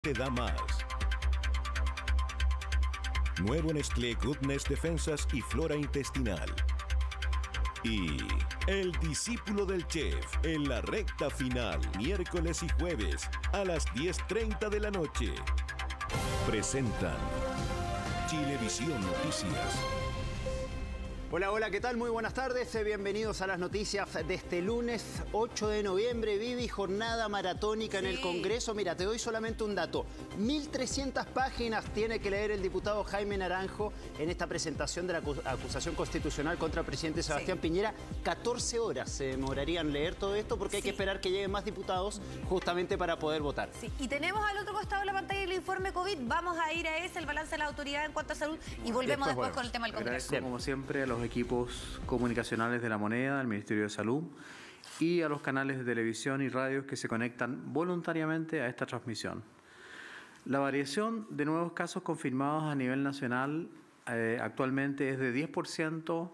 te da más. Nuevo Nestlé Goodness Defensas y Flora Intestinal. Y El Discípulo del Chef en la recta final, miércoles y jueves a las 10:30 de la noche. Presentan Chilevisión Noticias. Hola, hola, ¿qué tal? Muy buenas tardes, bienvenidos a las noticias de este lunes 8 de noviembre. Vivi, jornada maratónica en el Congreso. Mira, te doy solamente un dato. 1.300 páginas tiene que leer el diputado Jaime Naranjo en esta presentación de la acusación constitucional contra el presidente Sebastián Piñera. 14 horas se demorarían en leer todo esto porque hay que esperar que lleguen más diputados justamente para poder votar. Sí. Y tenemos al otro costado de la pantalla el informe COVID. Vamos a ir a ese, el balance de la autoridad en cuanto a salud, y volvemos después con el tema del Congreso. Agradezco, como siempre, a los equipos comunicacionales de La Moneda, al Ministerio de Salud y a los canales de televisión y radios que se conectan voluntariamente a esta transmisión. La variación de nuevos casos confirmados a nivel nacional actualmente es de 10%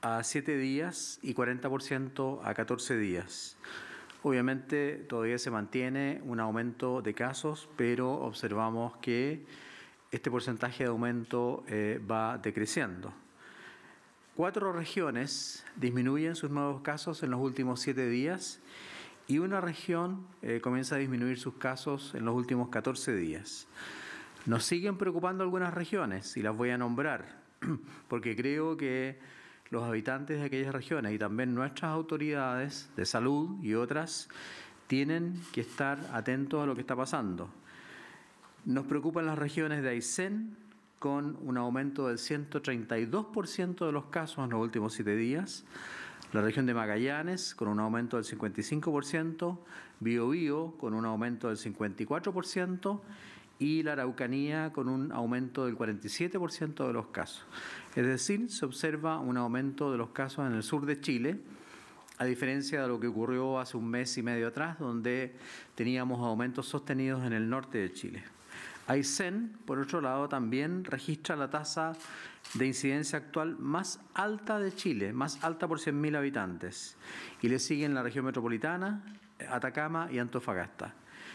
a 7 días y 40% a 14 días. Obviamente todavía se mantiene un aumento de casos, pero observamos que este porcentaje de aumento va decreciendo. 4 regiones disminuyen sus nuevos casos en los últimos 7 días y una región comienza a disminuir sus casos en los últimos 14 días. Nos siguen preocupando algunas regiones y las voy a nombrar porque creo que los habitantes de aquellas regiones y también nuestras autoridades de salud y otras tienen que estar atentos a lo que está pasando. Nos preocupan las regiones de Aysén, con un aumento del 132% de los casos en los últimos 7 días, la región de Magallanes con un aumento del 55%, Biobío con un aumento del 54% y la Araucanía con un aumento del 47% de los casos. Es decir, se observa un aumento de los casos en el sur de Chile, a diferencia de lo que ocurrió hace un mes y medio atrás, donde teníamos aumentos sostenidos en el norte de Chile. Aysén, por otro lado, también registra la tasa de incidencia actual más alta de Chile, más alta por 100.000 habitantes. Y le siguen la región metropolitana, Atacama y Antofagasta.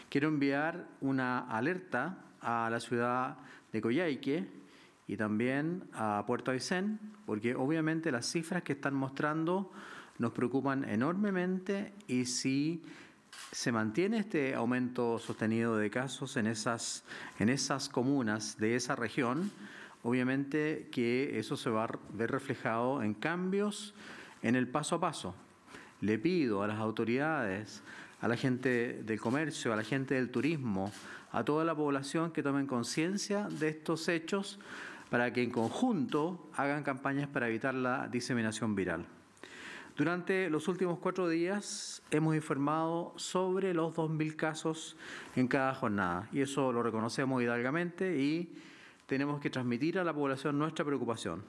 Quiero enviar una alerta a la ciudad de Coyhaique y también a Puerto Aysén, porque obviamente las cifras que están mostrando nos preocupan enormemente y si se mantiene este aumento sostenido de casos en esas comunas de esa región, obviamente que eso se va a ver reflejado en cambios en el paso a paso. Le pido a las autoridades, a la gente del comercio, a la gente del turismo, a toda la población que tomen conciencia de estos hechos para que en conjunto hagan campañas para evitar la diseminación viral. Durante los últimos 4 días hemos informado sobre los 2.000 casos en cada jornada y eso lo reconocemos hidalgamente y tenemos que transmitir a la población nuestra preocupación.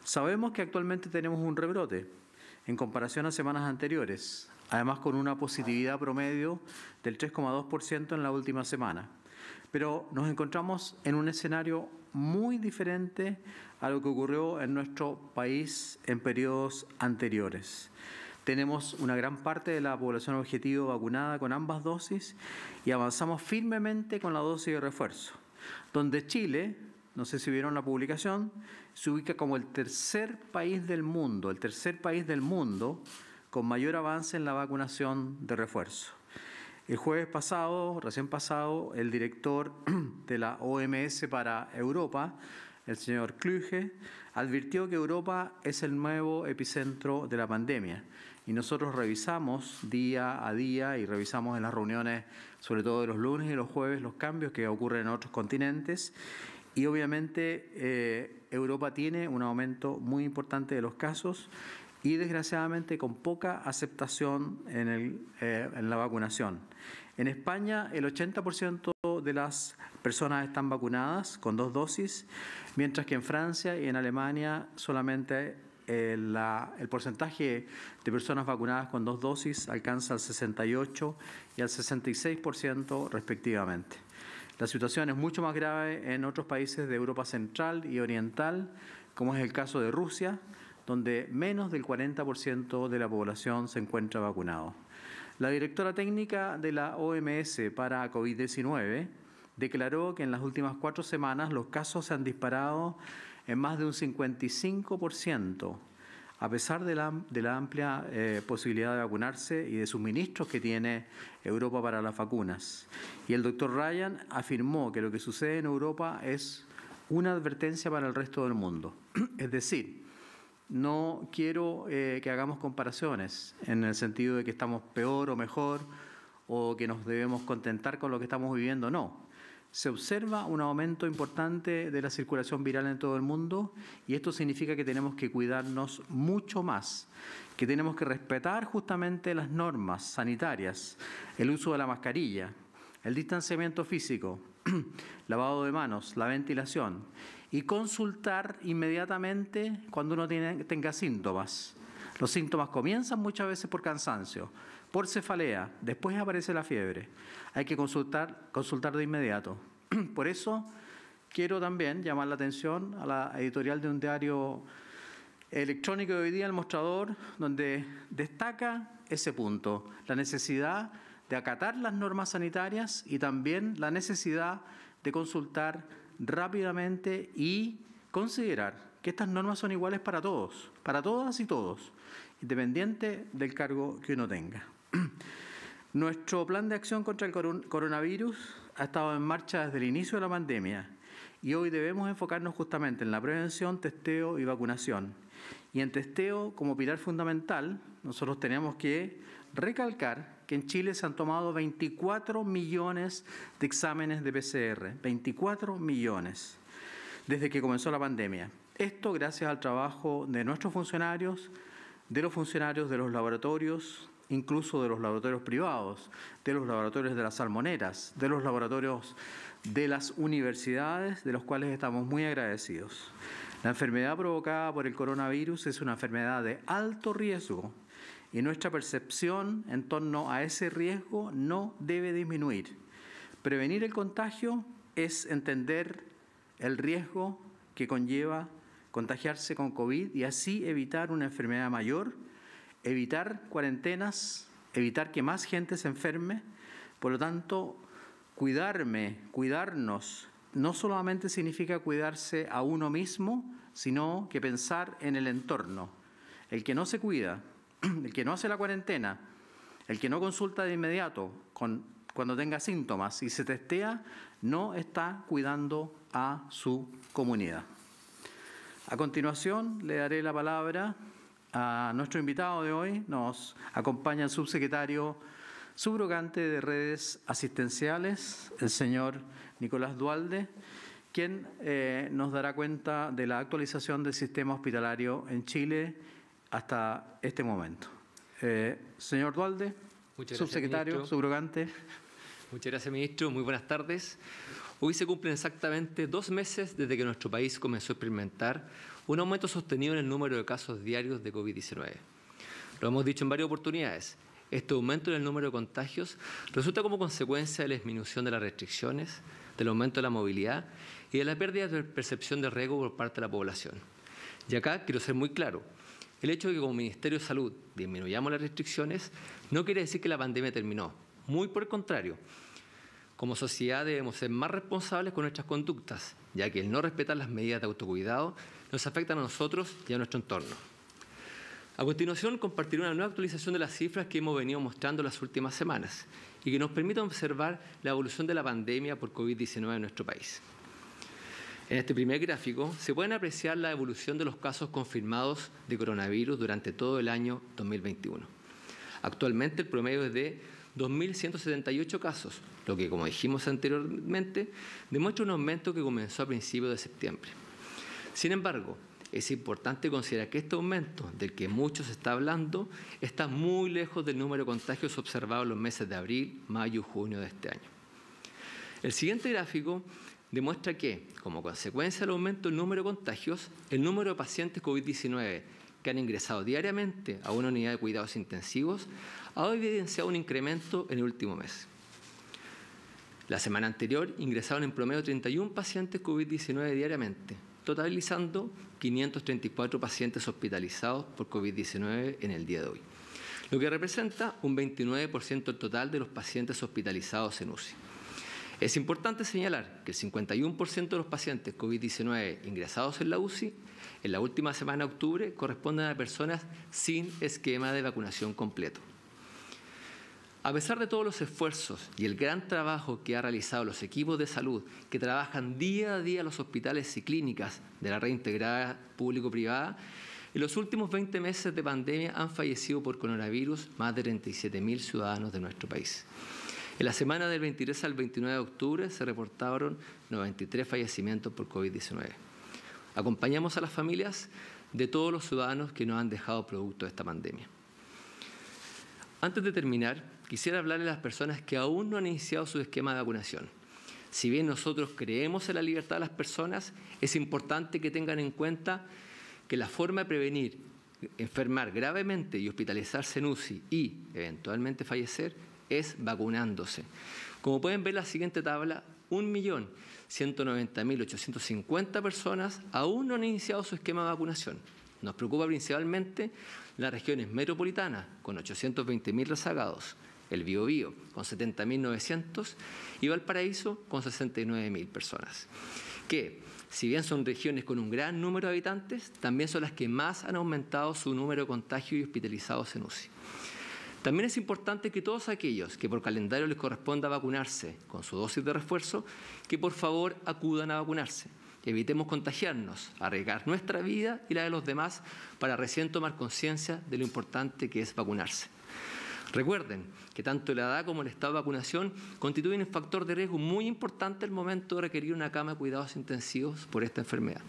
Sabemos que actualmente tenemos un rebrote en comparación a semanas anteriores, además con una positividad promedio del 3,2% en la última semana. Pero nos encontramos en un escenario muy diferente a lo que ocurrió en nuestro país en periodos anteriores. Tenemos una gran parte de la población objetivo vacunada con ambas dosis y avanzamos firmemente con la dosis de refuerzo, donde Chile, no sé si vieron la publicación, se ubica como el tercer país del mundo con mayor avance en la vacunación de refuerzo. El jueves pasado, recién pasado, el director de la OMS para Europa, el señor Kluge, advirtió que Europa es el nuevo epicentro de la pandemia. Y nosotros revisamos día a día y revisamos en las reuniones, sobre todo de los lunes y los jueves, los cambios que ocurren en otros continentes. Y obviamente Europa tiene un aumento muy importante de los casos y desgraciadamente con poca aceptación en la vacunación. En España el 80% de las personas están vacunadas con 2 dosis, mientras que en Francia y en Alemania solamente el porcentaje de personas vacunadas con 2 dosis alcanza al 68% y al 66% respectivamente. La situación es mucho más grave en otros países de Europa Central y Oriental, como es el caso de Rusia, donde menos del 40% de la población se encuentra vacunado. La directora técnica de la OMS para COVID-19 declaró que en las últimas 4 semanas los casos se han disparado en más de un 55%, a pesar de la amplia posibilidad de vacunarse y de suministros que tiene Europa para las vacunas. Y el doctor Ryan afirmó que lo que sucede en Europa es una advertencia para el resto del mundo. Es decir, no quiero que hagamos comparaciones en el sentido de que estamos peor o mejor o que nos debemos contentar con lo que estamos viviendo, no. Se observa un aumento importante de la circulación viral en todo el mundo y esto significa que tenemos que cuidarnos mucho más, que tenemos que respetar justamente las normas sanitarias, el uso de la mascarilla, el distanciamiento físico, lavado de manos, la ventilación y consultar inmediatamente cuando uno tenga síntomas. Los síntomas comienzan muchas veces por cansancio, por cefalea, después aparece la fiebre. Hay que consultar de inmediato. Por eso quiero también llamar la atención a la editorial de un diario electrónico de hoy día, El Mostrador, donde destaca ese punto, la necesidad de acatar las normas sanitarias y también la necesidad de consultar rápidamente y considerar que estas normas son iguales para todos, para todas y todos, independiente del cargo que uno tenga. Nuestro plan de acción contra el coronavirus ha estado en marcha desde el inicio de la pandemia y hoy debemos enfocarnos justamente en la prevención, testeo y vacunación. Y en testeo, como pilar fundamental, nosotros tenemos que recalcar que en Chile se han tomado 24 millones de exámenes de PCR, 24 millones, desde que comenzó la pandemia. Esto gracias al trabajo de nuestros funcionarios, de los funcionarios de los laboratorios, incluso de los laboratorios privados, de los laboratorios de las salmoneras, de los laboratorios de las universidades, de los cuales estamos muy agradecidos. La enfermedad provocada por el coronavirus es una enfermedad de alto riesgo y nuestra percepción en torno a ese riesgo no debe disminuir. Prevenir el contagio es entender el riesgo que conlleva contagiarse con COVID y así evitar una enfermedad mayor, evitar cuarentenas, evitar que más gente se enferme. Por lo tanto, cuidarnos, no solamente significa cuidarse a uno mismo, sino que pensar en el entorno. El que no se cuida, el que no hace la cuarentena, el que no consulta de inmediato cuando tenga síntomas y se testea, no está cuidando a su comunidad. A continuación, le daré la palabra a nuestro invitado de hoy. Nos acompaña el subsecretario subrogante de Redes Asistenciales, el señor Nicolás Duhalde, quien nos dará cuenta de la actualización del sistema hospitalario en Chile hasta este momento. Señor Duhalde, subsecretario, ministro. Subrogante. Muchas gracias, ministro. Muy buenas tardes. Hoy se cumplen exactamente 2 meses desde que nuestro país comenzó a experimentar un aumento sostenido en el número de casos diarios de COVID-19. Lo hemos dicho en varias oportunidades. Este aumento en el número de contagios resulta como consecuencia de la disminución de las restricciones, del aumento de la movilidad y de la pérdida de percepción de riesgo por parte de la población. Y acá quiero ser muy claro. El hecho de que como Ministerio de Salud disminuyamos las restricciones no quiere decir que la pandemia terminó. Muy por el contrario. Como sociedad debemos ser más responsables con nuestras conductas, ya que el no respetar las medidas de autocuidado nos afectan a nosotros y a nuestro entorno. A continuación, compartiré una nueva actualización de las cifras que hemos venido mostrando las últimas semanas y que nos permita observar la evolución de la pandemia por COVID-19 en nuestro país. En este primer gráfico se pueden apreciar la evolución de los casos confirmados de coronavirus durante todo el año 2021. Actualmente el promedio es de 2.178 casos, lo que, como dijimos anteriormente, demuestra un aumento que comenzó a principios de septiembre. Sin embargo, es importante considerar que este aumento, del que mucho se está hablando, está muy lejos del número de contagios observados en los meses de abril, mayo y junio de este año. El siguiente gráfico demuestra que, como consecuencia del aumento del número de contagios, el número de pacientes COVID-19 que han ingresado diariamente a una unidad de cuidados intensivos ha evidenciado un incremento en el último mes. La semana anterior ingresaron en promedio 31 pacientes COVID-19 diariamente, totalizando 534 pacientes hospitalizados por COVID-19 en el día de hoy, lo que representa un 29% del total de los pacientes hospitalizados en UCI. Es importante señalar que el 51% de los pacientes COVID-19 ingresados en la UCI en la última semana de octubre corresponden a personas sin esquema de vacunación completo. A pesar de todos los esfuerzos y el gran trabajo que han realizado los equipos de salud que trabajan día a día en los hospitales y clínicas de la red integrada público-privada, en los últimos 20 meses de pandemia han fallecido por coronavirus más de 37.000 ciudadanos de nuestro país. En la semana del 23 al 29 de octubre se reportaron 93 fallecimientos por COVID-19. Acompañamos a las familias de todos los ciudadanos que nos han dejado producto de esta pandemia. Antes de terminar, quisiera hablarle a las personas que aún no han iniciado su esquema de vacunación. Si bien nosotros creemos en la libertad de las personas, es importante que tengan en cuenta que la forma de prevenir, enfermar gravemente y hospitalizarse en UCI y eventualmente fallecer es vacunándose. Como pueden ver en la siguiente tabla, 1.190.850 personas aún no han iniciado su esquema de vacunación. Nos preocupa principalmente las regiones metropolitanas, con 820.000 rezagados, el Biobío, con 70.900, y Valparaíso, con 69.000 personas, que, si bien son regiones con un gran número de habitantes, también son las que más han aumentado su número de contagios y hospitalizados en UCI. También es importante que todos aquellos que por calendario les corresponda vacunarse con su dosis de refuerzo, que por favor acudan a vacunarse. Evitemos contagiarnos, arriesgar nuestra vida y la de los demás para recién tomar conciencia de lo importante que es vacunarse. Recuerden que tanto la edad como el estado de vacunación constituyen un factor de riesgo muy importante al momento de requerir una cama de cuidados intensivos por esta enfermedad.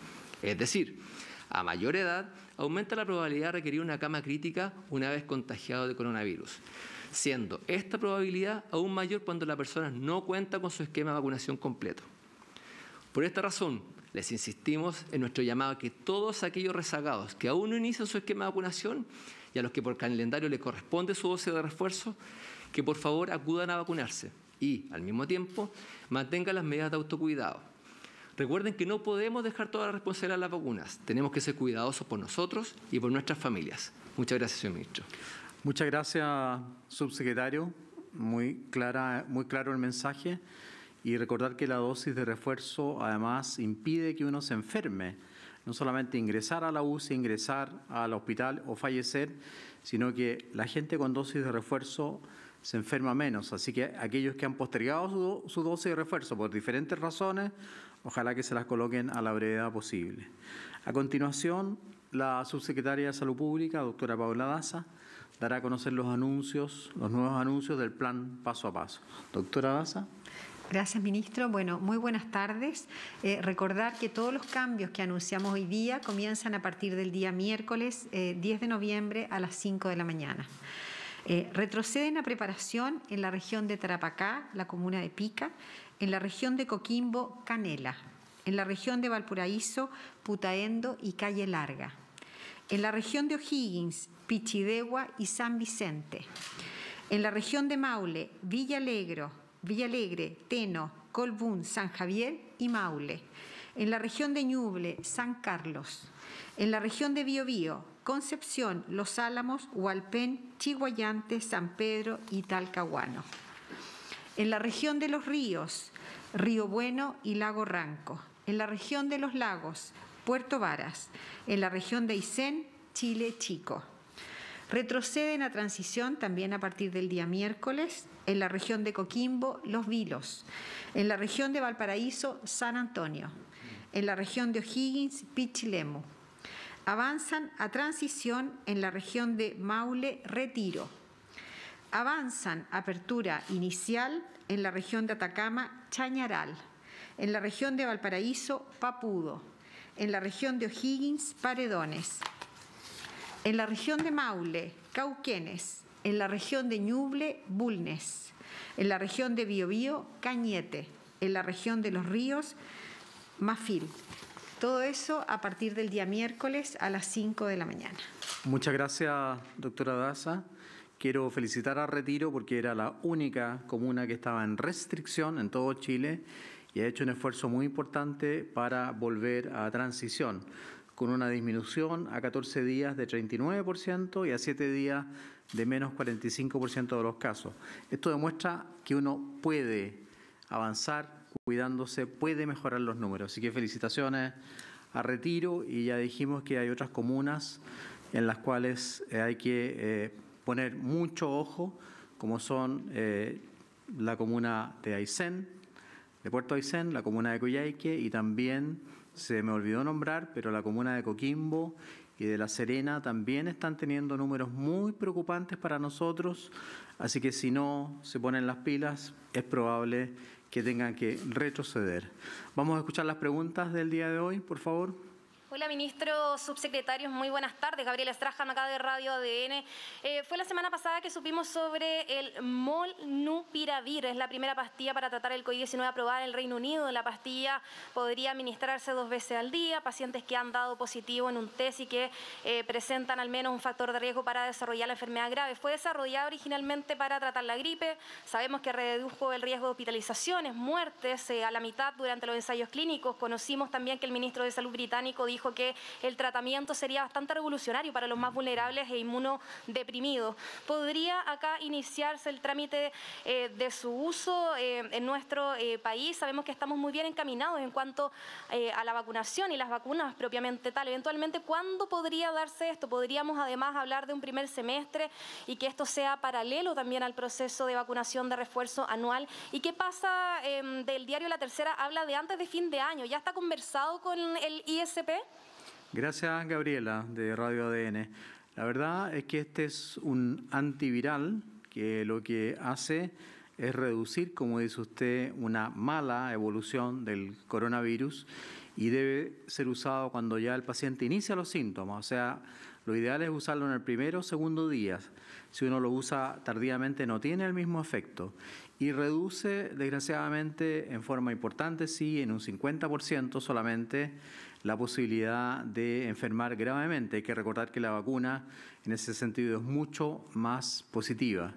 Es decir, a mayor edad aumenta la probabilidad de requerir una cama crítica una vez contagiado de coronavirus, siendo esta probabilidad aún mayor cuando la persona no cuenta con su esquema de vacunación completo. Por esta razón, les insistimos en nuestro llamado a que todos aquellos rezagados que aún no inician su esquema de vacunación y a los que por calendario les corresponde su dosis de refuerzo, que por favor acudan a vacunarse y, al mismo tiempo, mantengan las medidas de autocuidado. Recuerden que no podemos dejar toda la responsabilidad de las vacunas. Tenemos que ser cuidadosos por nosotros y por nuestras familias. Muchas gracias, señor ministro. Muchas gracias, subsecretario. Muy claro el mensaje. Y recordar que la dosis de refuerzo además impide que uno se enferme, no solamente ingresar a la UCI, ingresar al hospital o fallecer, sino que la gente con dosis de refuerzo se enferma menos. Así que aquellos que han postergado su dosis de refuerzo por diferentes razones, ojalá que se las coloquen a la brevedad posible. A continuación, la subsecretaria de Salud Pública, doctora Paula Daza, dará a conocer los nuevos anuncios del plan paso a paso. Doctora Daza. Gracias, ministro. Bueno, muy buenas tardes. Recordar que todos los cambios que anunciamos hoy día comienzan a partir del día miércoles 10 de noviembre a las 5 de la mañana. Retroceden a preparación en la región de Tarapacá, la comuna de Pica, en la región de Coquimbo, Canela, en la región de Valparaíso, Putaendo y Calle Larga, en la región de O'Higgins, Pichidegua y San Vicente, en la región de Maule, Villa Alegre, Teno, Colbún, San Javier y Maule. En la región de Ñuble, San Carlos. En la región de Biobío, Concepción, Los Álamos, Hualpén, Chiguayante, San Pedro y Talcahuano. En la región de Los Ríos, Río Bueno y Lago Ranco. En la región de Los Lagos, Puerto Varas. En la región de Aysén, Chile Chico. Retroceden a transición también a partir del día miércoles en la región de Coquimbo, Los Vilos, en la región de Valparaíso, San Antonio, en la región de O'Higgins, Pichilemu. Avanzan a transición en la región de Maule, Retiro. Avanzan a apertura inicial en la región de Atacama, Chañaral, en la región de Valparaíso, Papudo, en la región de O'Higgins, Paredones. En la región de Maule, Cauquenes, en la región de Ñuble, Bulnes, en la región de Biobío, Cañete, en la región de Los Ríos, Mafil. Todo eso a partir del día miércoles a las 5 de la mañana. Muchas gracias, doctora Daza. Quiero felicitar a Retiro porque era la única comuna que estaba en restricción en todo Chile y ha hecho un esfuerzo muy importante para volver a transición, con una disminución a 14 días de 39% y a 7 días de menos 45% de los casos. Esto demuestra que uno puede avanzar cuidándose, puede mejorar los números. Así que felicitaciones a Retiro, y ya dijimos que hay otras comunas en las cuales hay que poner mucho ojo, como son la comuna de Aysén, de Puerto Aysén, la comuna de Coyhaique, y también, se me olvidó nombrar, pero la comuna de Coquimbo y de La Serena también están teniendo números muy preocupantes para nosotros, así que si no se ponen las pilas es probable que tengan que retroceder. Vamos a escuchar las preguntas del día de hoy, por favor. Hola, ministro, subsecretarios, muy buenas tardes. Gabriela Strahan, acá de Radio ADN. Fue la semana pasada que supimos sobre el Molnupiravir. Es la primera pastilla para tratar el COVID-19 aprobada en el Reino Unido. La pastilla podría administrarse 2 veces al día. Pacientes que han dado positivo en un test y que presentan al menos un factor de riesgo para desarrollar la enfermedad grave. Fue desarrollada originalmente para tratar la gripe. Sabemos que redujo el riesgo de hospitalizaciones, muertes a la mitad durante los ensayos clínicos. Conocimos también que el ministro de Salud británico dijo que el tratamiento sería bastante revolucionario para los más vulnerables e inmunodeprimidos. ¿Podría acá iniciarse el trámite de su uso en nuestro país? Sabemos que estamos muy bien encaminados en cuanto a la vacunación y las vacunas propiamente tal. Eventualmente, ¿cuándo podría darse esto? ¿Podríamos además hablar de un primer semestre y que esto sea paralelo también al proceso de vacunación de refuerzo anual? ¿Y qué pasa del diario La Tercera? Habla de antes de fin de año. ¿Ya está conversado con el ISP? Gracias, Gabriela, de Radio ADN. La verdad es que este es un antiviral que lo que hace es reducir, como dice usted, una mala evolución del coronavirus, y debe ser usado cuando ya el paciente inicia los síntomas. O sea, lo ideal es usarlo en el primero o segundo día. Si uno lo usa tardíamente no tiene el mismo efecto. Y reduce, desgraciadamente, en forma importante, sí, en un 50% solamente, la posibilidad de enfermar gravemente. Hay que recordar que la vacuna, en ese sentido, es mucho más positiva.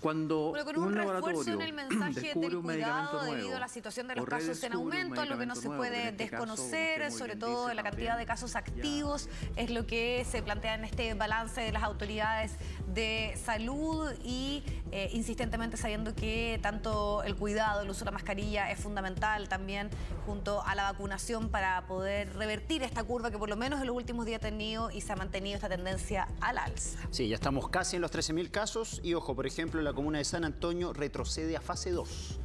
Cuando con un refuerzo en el mensaje del cuidado debido a la situación de los casos en aumento, lo que no se puede desconocer, sobre todo en la cantidad de casos activos, es lo que se plantea en este balance de las autoridades de salud y insistentemente sabiendo que tanto el cuidado, el uso de la mascarilla es fundamental también junto a la vacunación para poder revertir esta curva que por lo menos en los últimos días ha tenido y se ha mantenido esta tendencia al alza. Sí, ya estamos casi en los 13.000 casos y ojo, por ejemplo, la comuna de San Antonio retrocede a fase 2.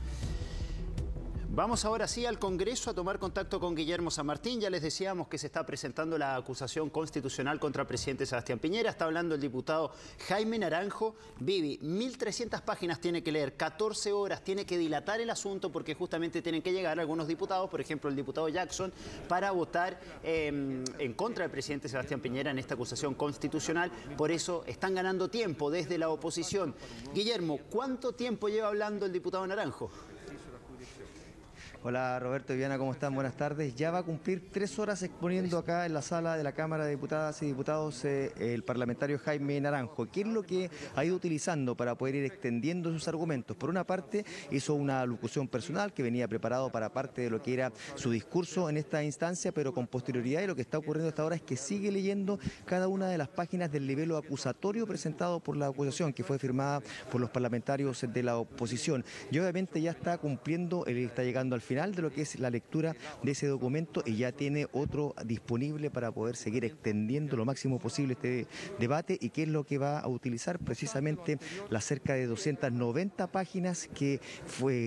Vamos ahora sí al Congreso a tomar contacto con Guillermo San Martín. Ya les decíamos que se está presentando la acusación constitucional contra el presidente Sebastián Piñera. Está hablando el diputado Jaime Naranjo. Vivi, 1.300 páginas tiene que leer, 14 horas, tiene que dilatar el asunto porque justamente tienen que llegar algunos diputados, por ejemplo el diputado Jackson, para votar en contra del presidente Sebastián Piñera en esta acusación constitucional. Por eso están ganando tiempo desde la oposición. Guillermo, ¿cuánto tiempo lleva hablando el diputado Naranjo? Hola Roberto y Viana, ¿cómo están? Buenas tardes. Ya va a cumplir 3 horas exponiendo acá en la sala de la Cámara de Diputadas y Diputados el parlamentario Jaime Naranjo. ¿Qué es lo que ha ido utilizando para poder ir extendiendo sus argumentos? Por una parte, hizo una alocución personal que venía preparado para parte de lo que era su discurso en esta instancia, pero con posterioridad, y lo que está ocurriendo hasta ahora es que sigue leyendo cada una de las páginas del libelo acusatorio presentado por la acusación, que fue firmada por los parlamentarios de la oposición. Y obviamente ya está cumpliendo, está llegando al final de lo que es la lectura de ese documento y ya tiene otro disponible para poder seguir extendiendo lo máximo posible este debate. ¿Y qué es lo que va a utilizar? Precisamente las cerca de 290 páginas que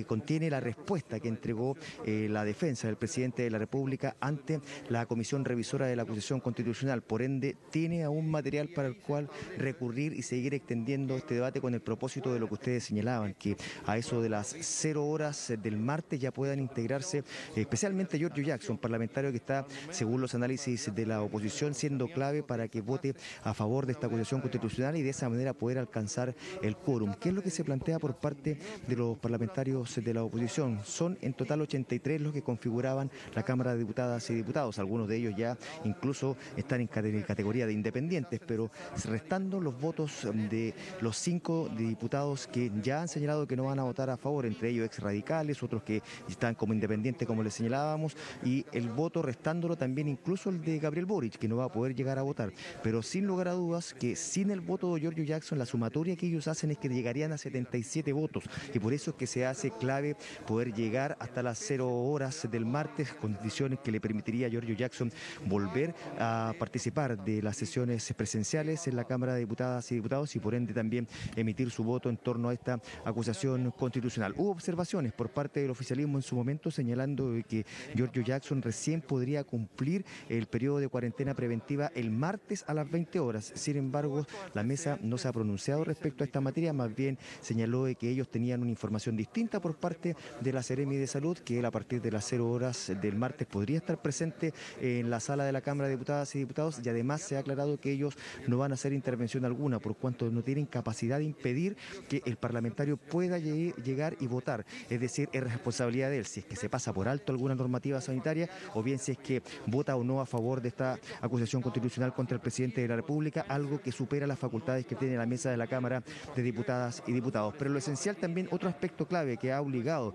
contiene la respuesta que entregó la defensa del presidente de la República ante la Comisión Revisora de la Acusación Constitucional. Por ende, tiene aún material para el cual recurrir y seguir extendiendo este debate con el propósito de lo que ustedes señalaban, que a eso de las 0 horas del martes ya puedan integrarse, especialmente Giorgio Jackson, parlamentario que está, según los análisis de la oposición, siendo clave para que vote a favor de esta acusación constitucional y de esa manera poder alcanzar el quórum. ¿Qué es lo que se plantea por parte de los parlamentarios de la oposición? Son en total 83 los que configuraban la Cámara de Diputadas y Diputados. Algunos de ellos ya incluso están en categoría de independientes, pero restando los votos de los 5 diputados que ya han señalado que no van a votar a favor, entre ellos ex radicales, otros que están como independiente, como le señalábamos, y el voto restándolo también incluso el de Gabriel Boric, que no va a poder llegar a votar. Pero sin lugar a dudas que sin el voto de Giorgio Jackson, la sumatoria que ellos hacen es que llegarían a 77 votos, y por eso es que se hace clave poder llegar hasta las 0 horas del martes, condiciones que le permitiría a Giorgio Jackson volver a participar de las sesiones presenciales en la Cámara de Diputadas y Diputados, y por ende también emitir su voto en torno a esta acusación constitucional. Hubo observaciones por parte del oficialismo en su momento señalando que Giorgio Jackson recién podría cumplir el periodo de cuarentena preventiva el martes a las 20 horas. Sin embargo, la mesa no se ha pronunciado respecto a esta materia, más bien señaló que ellos tenían una información distinta por parte de la Seremi de Salud, que él a partir de las 0 horas del martes podría estar presente en la sala de la Cámara de Diputadas y Diputados, y además se ha aclarado que ellos no van a hacer intervención alguna, por cuanto no tienen capacidad de impedir que el parlamentario pueda llegar y votar. Es decir, es responsabilidad de él si es que se pasa por alto alguna normativa sanitaria, o bien si es que vota o no a favor de esta acusación constitucional contra el presidente de la República, algo que supera las facultades que tiene la mesa de la Cámara de Diputadas y Diputados. Pero lo esencial también, otro aspecto clave que ha obligado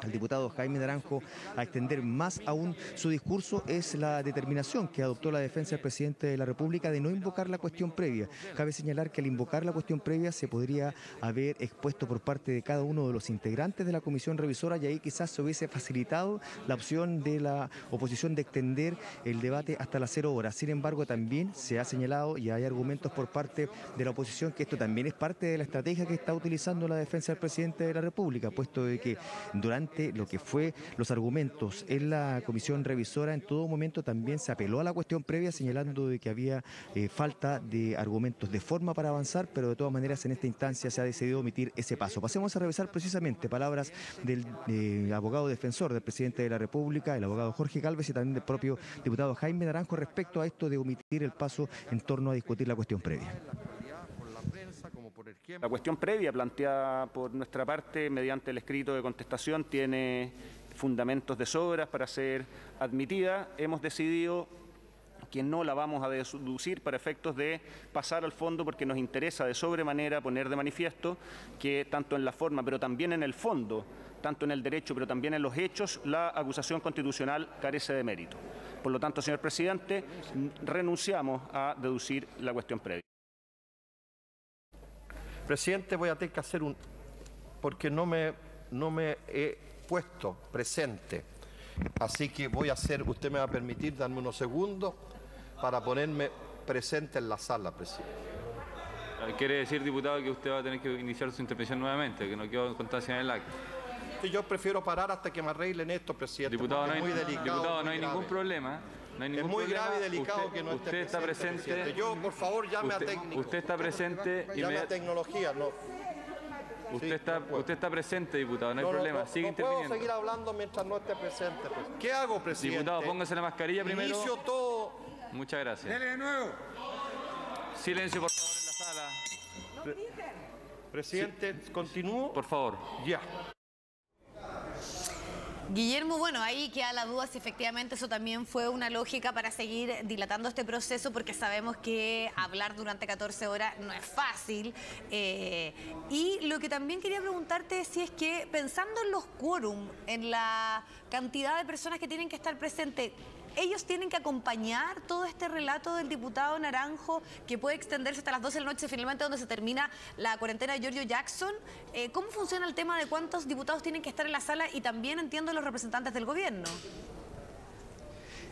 al diputado Jaime Naranjo a extender más aún su discurso es la determinación que adoptó la defensa del presidente de la República de no invocar la cuestión previa. Cabe señalar que al invocar la cuestión previa se podría haber expuesto por parte de cada uno de los integrantes de la comisión revisora, y ahí quizás se hubiese facilitado la opción de la oposición de extender el debate hasta las 0 horas. Sin embargo, también se ha señalado y hay argumentos por parte de la oposición que esto también es parte de la estrategia que está utilizando la defensa del presidente de la República, puesto de que durante lo que fue los argumentos en la comisión revisora, en todo momento también se apeló a la cuestión previa, señalando de que había falta de argumentos de forma para avanzar, pero de todas maneras en esta instancia se ha decidido omitir ese paso. Pasemos a revisar precisamente palabras del abogado defensor del presidente de la República, el abogado Jorge Gálvez, y también del propio diputado Jaime Naranjo respecto a esto de omitir el paso en torno a discutir la cuestión previa. La cuestión previa planteada por nuestra parte mediante el escrito de contestación tiene fundamentos de sobra para ser admitida. Hemos decidido que no la vamos a deducir para efectos de pasar al fondo, porque nos interesa de sobremanera poner de manifiesto que tanto en la forma pero también en el fondo, tanto en el derecho pero también en los hechos, la acusación constitucional carece de mérito. Por lo tanto, señor presidente, renunciamos a deducir la cuestión previa. Presidente, voy a tener que hacer porque no me he puesto presente. Así que voy a hacer, usted me va a permitir darme unos segundos para ponerme presente en la sala, presidente. ¿Quiere decir, diputado, que usted va a tener que iniciar su intervención nuevamente, que no quedó en constancia en el acto? Yo prefiero parar hasta que me arreglen esto, presidente. Diputado, no hay, muy delicado, diputado, no hay ningún problema. No hay ningún es muy problema. Grave y delicado que no esté presente. Está presente. Presidente. Yo, por favor, llame a técnico. Usted está presente. Llame a tecnología, no. Usted está presente, diputado, no hay problema. Sigue interviniendo. Puedo seguir hablando mientras no esté presente. ¿Qué hago, presidente? Diputado, póngase la mascarilla primero. Inicio todo. Muchas gracias. Dele de nuevo. Silencio, por favor, en la sala. Presidente, sí. ¿Continúo? Por favor. Ya. Guillermo, bueno, ahí queda la duda si efectivamente eso también fue una lógica para seguir dilatando este proceso, porque sabemos que hablar durante 14 horas no es fácil. Y lo que también quería preguntarte es si es que, pensando en los quórum, en la cantidad de personas que tienen que estar presentes, ¿ellos tienen que acompañar todo este relato del diputado Naranjo, que puede extenderse hasta las 12 de la noche, finalmente donde se termina la cuarentena de Giorgio Jackson? ¿Cómo funciona el tema de cuántos diputados tienen que estar en la sala, y también entiendo los representantes del gobierno?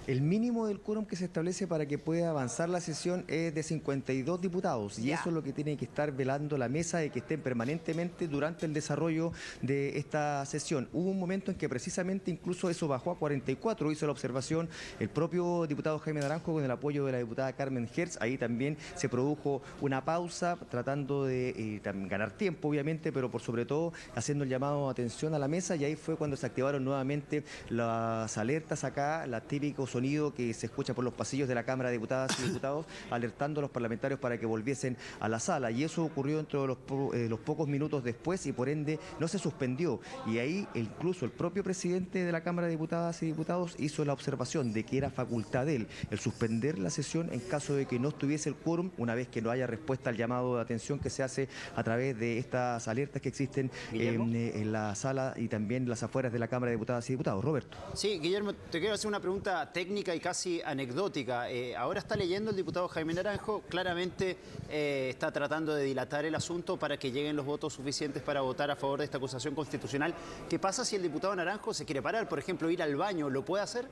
El mínimo del quórum que se establece para que pueda avanzar la sesión es de 52 diputados, y eso es lo que tiene que estar velando la mesa, de que estén permanentemente durante el desarrollo de esta sesión. Hubo un momento en que precisamente incluso eso bajó a 44, hizo la observación el propio diputado Jaime Naranjo con el apoyo de la diputada Carmen Hertz. Ahí también se produjo una pausa tratando de ganar tiempo, obviamente, pero por sobre todo haciendo el llamado de atención a la mesa, y ahí fue cuando se activaron nuevamente las alertas acá, los típicos sonido que se escucha por los pasillos de la Cámara de Diputadas y Diputados, alertando a los parlamentarios para que volviesen a la sala. Y eso ocurrió dentro de los pocos minutos después y por ende no se suspendió. Y ahí incluso el propio presidente de la Cámara de Diputadas y Diputados hizo la observación de que era facultad de él el suspender la sesión en caso de que no estuviese el quórum, una vez que no haya respuesta al llamado de atención que se hace a través de estas alertas que existen en la sala y también en las afueras de la Cámara de Diputadas y Diputados. Roberto. Sí, Guillermo, te quiero hacer una pregunta técnica y casi anecdótica. Ahora está leyendo el diputado Jaime Naranjo, claramente está tratando de dilatar el asunto para que lleguen los votos suficientes para votar a favor de esta acusación constitucional. ¿Qué pasa si el diputado Naranjo se quiere parar, por ejemplo, ir al baño? ¿Lo puede hacer?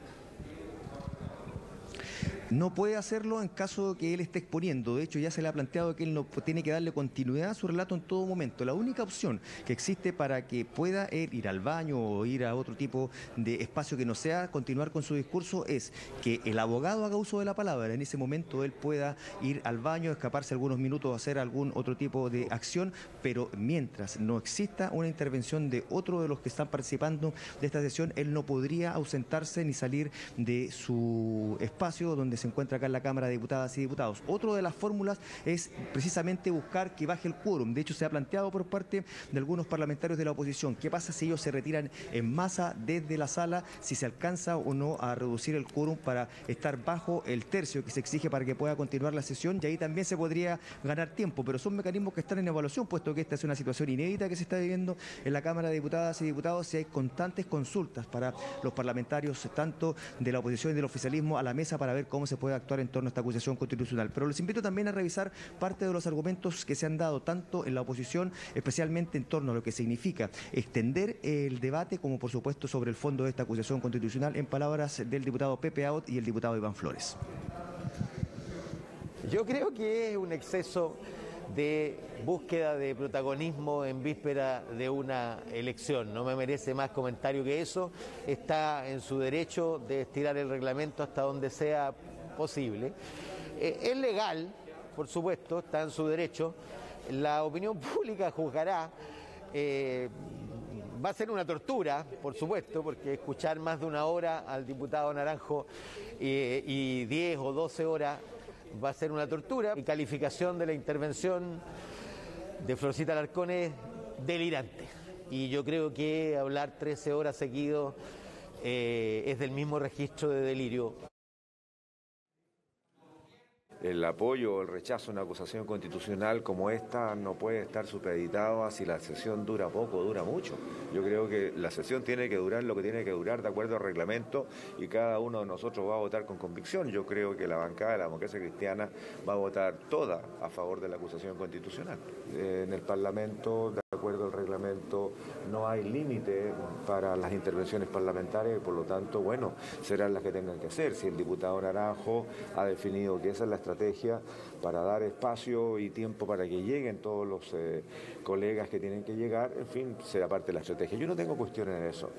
No puede hacerlo en caso de que él esté exponiendo. De hecho, ya se le ha planteado que él no tiene que darle continuidad a su relato en todo momento. La única opción que existe para que pueda él ir al baño o ir a otro tipo de espacio que no sea continuar con su discurso es que el abogado haga uso de la palabra. En ese momento él pueda ir al baño, escaparse algunos minutos, hacer algún otro tipo de acción, pero mientras no exista una intervención de otro de los que están participando de esta sesión, él no podría ausentarse ni salir de su espacio donde se encuentra acá en la Cámara de Diputadas y Diputados. Otra de las fórmulas es precisamente buscar que baje el quórum. De hecho, se ha planteado por parte de algunos parlamentarios de la oposición, ¿qué pasa si ellos se retiran en masa desde la sala, si se alcanza o no a reducir el quórum para estar bajo el tercio que se exige para que pueda continuar la sesión? Y ahí también se podría ganar tiempo, pero son mecanismos que están en evaluación, puesto que esta es una situación inédita que se está viviendo en la Cámara de Diputadas y Diputados y hay constantes consultas para los parlamentarios, tanto de la oposición y del oficialismo, a la mesa para ver cómo se puede actuar en torno a esta acusación constitucional. Pero les invito también a revisar parte de los argumentos que se han dado tanto en la oposición, especialmente en torno a lo que significa extender el debate, como por supuesto sobre el fondo de esta acusación constitucional, en palabras del diputado Pepe Out y el diputado Iván Flores. Yo creo que es un exceso de búsqueda de protagonismo en víspera de una elección. No me merece más comentario que eso. Está en su derecho de estirar el reglamento hasta donde sea posible. Es legal, por supuesto, está en su derecho. La opinión pública juzgará. Va a ser una tortura, por supuesto, porque escuchar más de una hora al diputado Naranjo y 10 o 12 horas va a ser una tortura. Mi calificación de la intervención de Florcita Alarcón es delirante. Y yo creo que hablar 13 horas seguidos es del mismo registro de delirio. El apoyo o el rechazo a una acusación constitucional como esta no puede estar supeditado a si la sesión dura poco o dura mucho. Yo creo que la sesión tiene que durar lo que tiene que durar de acuerdo al reglamento y cada uno de nosotros va a votar con convicción. Yo creo que la bancada de la Democracia Cristiana va a votar toda a favor de la acusación constitucional. En el Parlamento, de acuerdo al reglamento, no hay límite para las intervenciones parlamentarias y por lo tanto, bueno, serán las que tengan que hacer. Si el diputado Naranjo ha definido que esa es la estrategia para dar espacio y tiempo para que lleguen todos los colegas que tienen que llegar, en fin, será parte de la estrategia. Yo no tengo cuestiones en eso.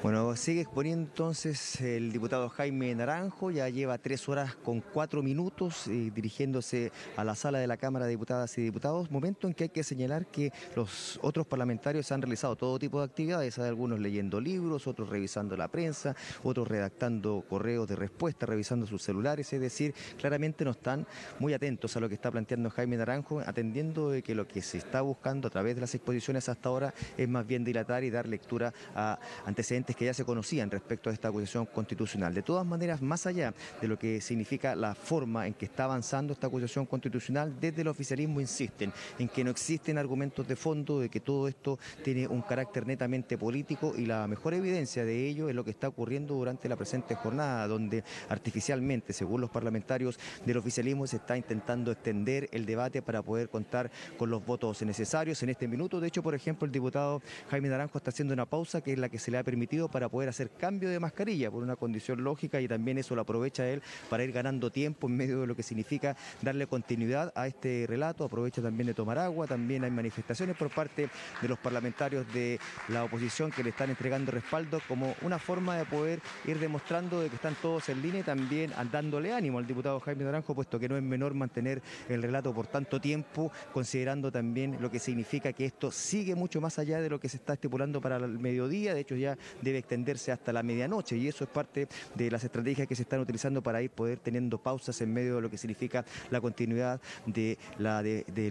Bueno, sigue exponiendo entonces el diputado Jaime Naranjo, ya lleva 3 horas con 4 minutos dirigiéndose a la sala de la Cámara de Diputadas y Diputados, momento en que hay que señalar que los otros parlamentarios han realizado todo tipo de actividades, hay algunos leyendo libros, otros revisando la prensa, otros redactando correos de respuesta, revisando sus celulares, es decir, claramente no están muy atentos a lo que está planteando Jaime Naranjo, atendiendo de que lo que se está buscando a través de las exposiciones hasta ahora es más bien dilatar y dar lectura a antecedentes que ya se conocían respecto a esta acusación constitucional. De todas maneras, más allá de lo que significa la forma en que está avanzando esta acusación constitucional, desde el oficialismo insisten en que no existen argumentos de fondo, de que todo esto tiene un carácter netamente político y la mejor evidencia de ello es lo que está ocurriendo durante la presente jornada, donde artificialmente, según los parlamentarios del oficialismo, se está intentando extender el debate para poder contar con los votos necesarios en este minuto. De hecho, por ejemplo, el diputado Jaime Naranjo está haciendo una pausa que es la que se le ha permitido para poder hacer cambio de mascarilla por una condición lógica y también eso lo aprovecha él para ir ganando tiempo en medio de lo que significa darle continuidad a este relato. Aprovecha también de tomar agua, también hay manifestaciones por parte de los parlamentarios de la oposición que le están entregando respaldo como una forma de poder ir demostrando de que están todos en línea y también dándole ánimo al diputado Jaime Naranjo, puesto que no es menor mantener el relato por tanto tiempo, considerando también lo que significa que esto sigue mucho más allá de lo que se está estipulando para el mediodía. De hecho, ya de debe extenderse hasta la medianoche, y eso es parte de las estrategias que se están utilizando para ir poder teniendo pausas en medio de lo que significa la continuidad de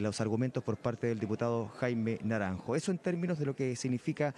los argumentos por parte del diputado Jaime Naranjo. Eso en términos de lo que significa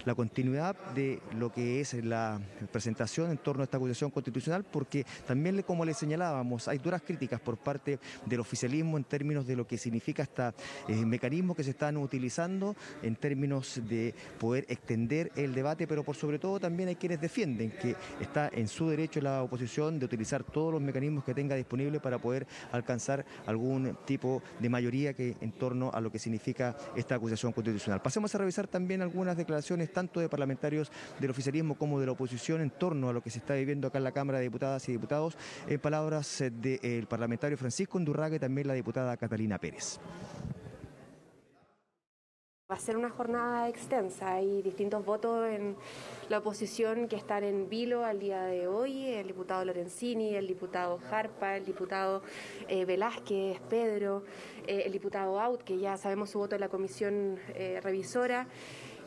la continuidad de lo que es la presentación en torno a esta acusación constitucional, porque también, como le señalábamos, hay duras críticas por parte del oficialismo en términos de lo que significa hasta mecanismos que se están utilizando en términos de poder extender el debate, pero por sobre todo también hay quienes defienden que está en su derecho la oposición de utilizar todos los mecanismos que tenga disponible para poder alcanzar algún tipo de mayoría que en torno a lo que significa esta acusación constitucional. Pasemos a revisar también algunas declaraciones tanto de parlamentarios del oficialismo como de la oposición en torno a lo que se está viviendo acá en la Cámara de Diputadas y Diputados, en palabras del parlamentario Francisco Undurraga y también la diputada Catalina Pérez. Va a ser una jornada extensa, hay distintos votos en la oposición que están en vilo al día de hoy, el diputado Lorenzini, el diputado Jarpa, el diputado Velázquez, Pedro, el diputado Out, que ya sabemos su voto en la comisión revisora,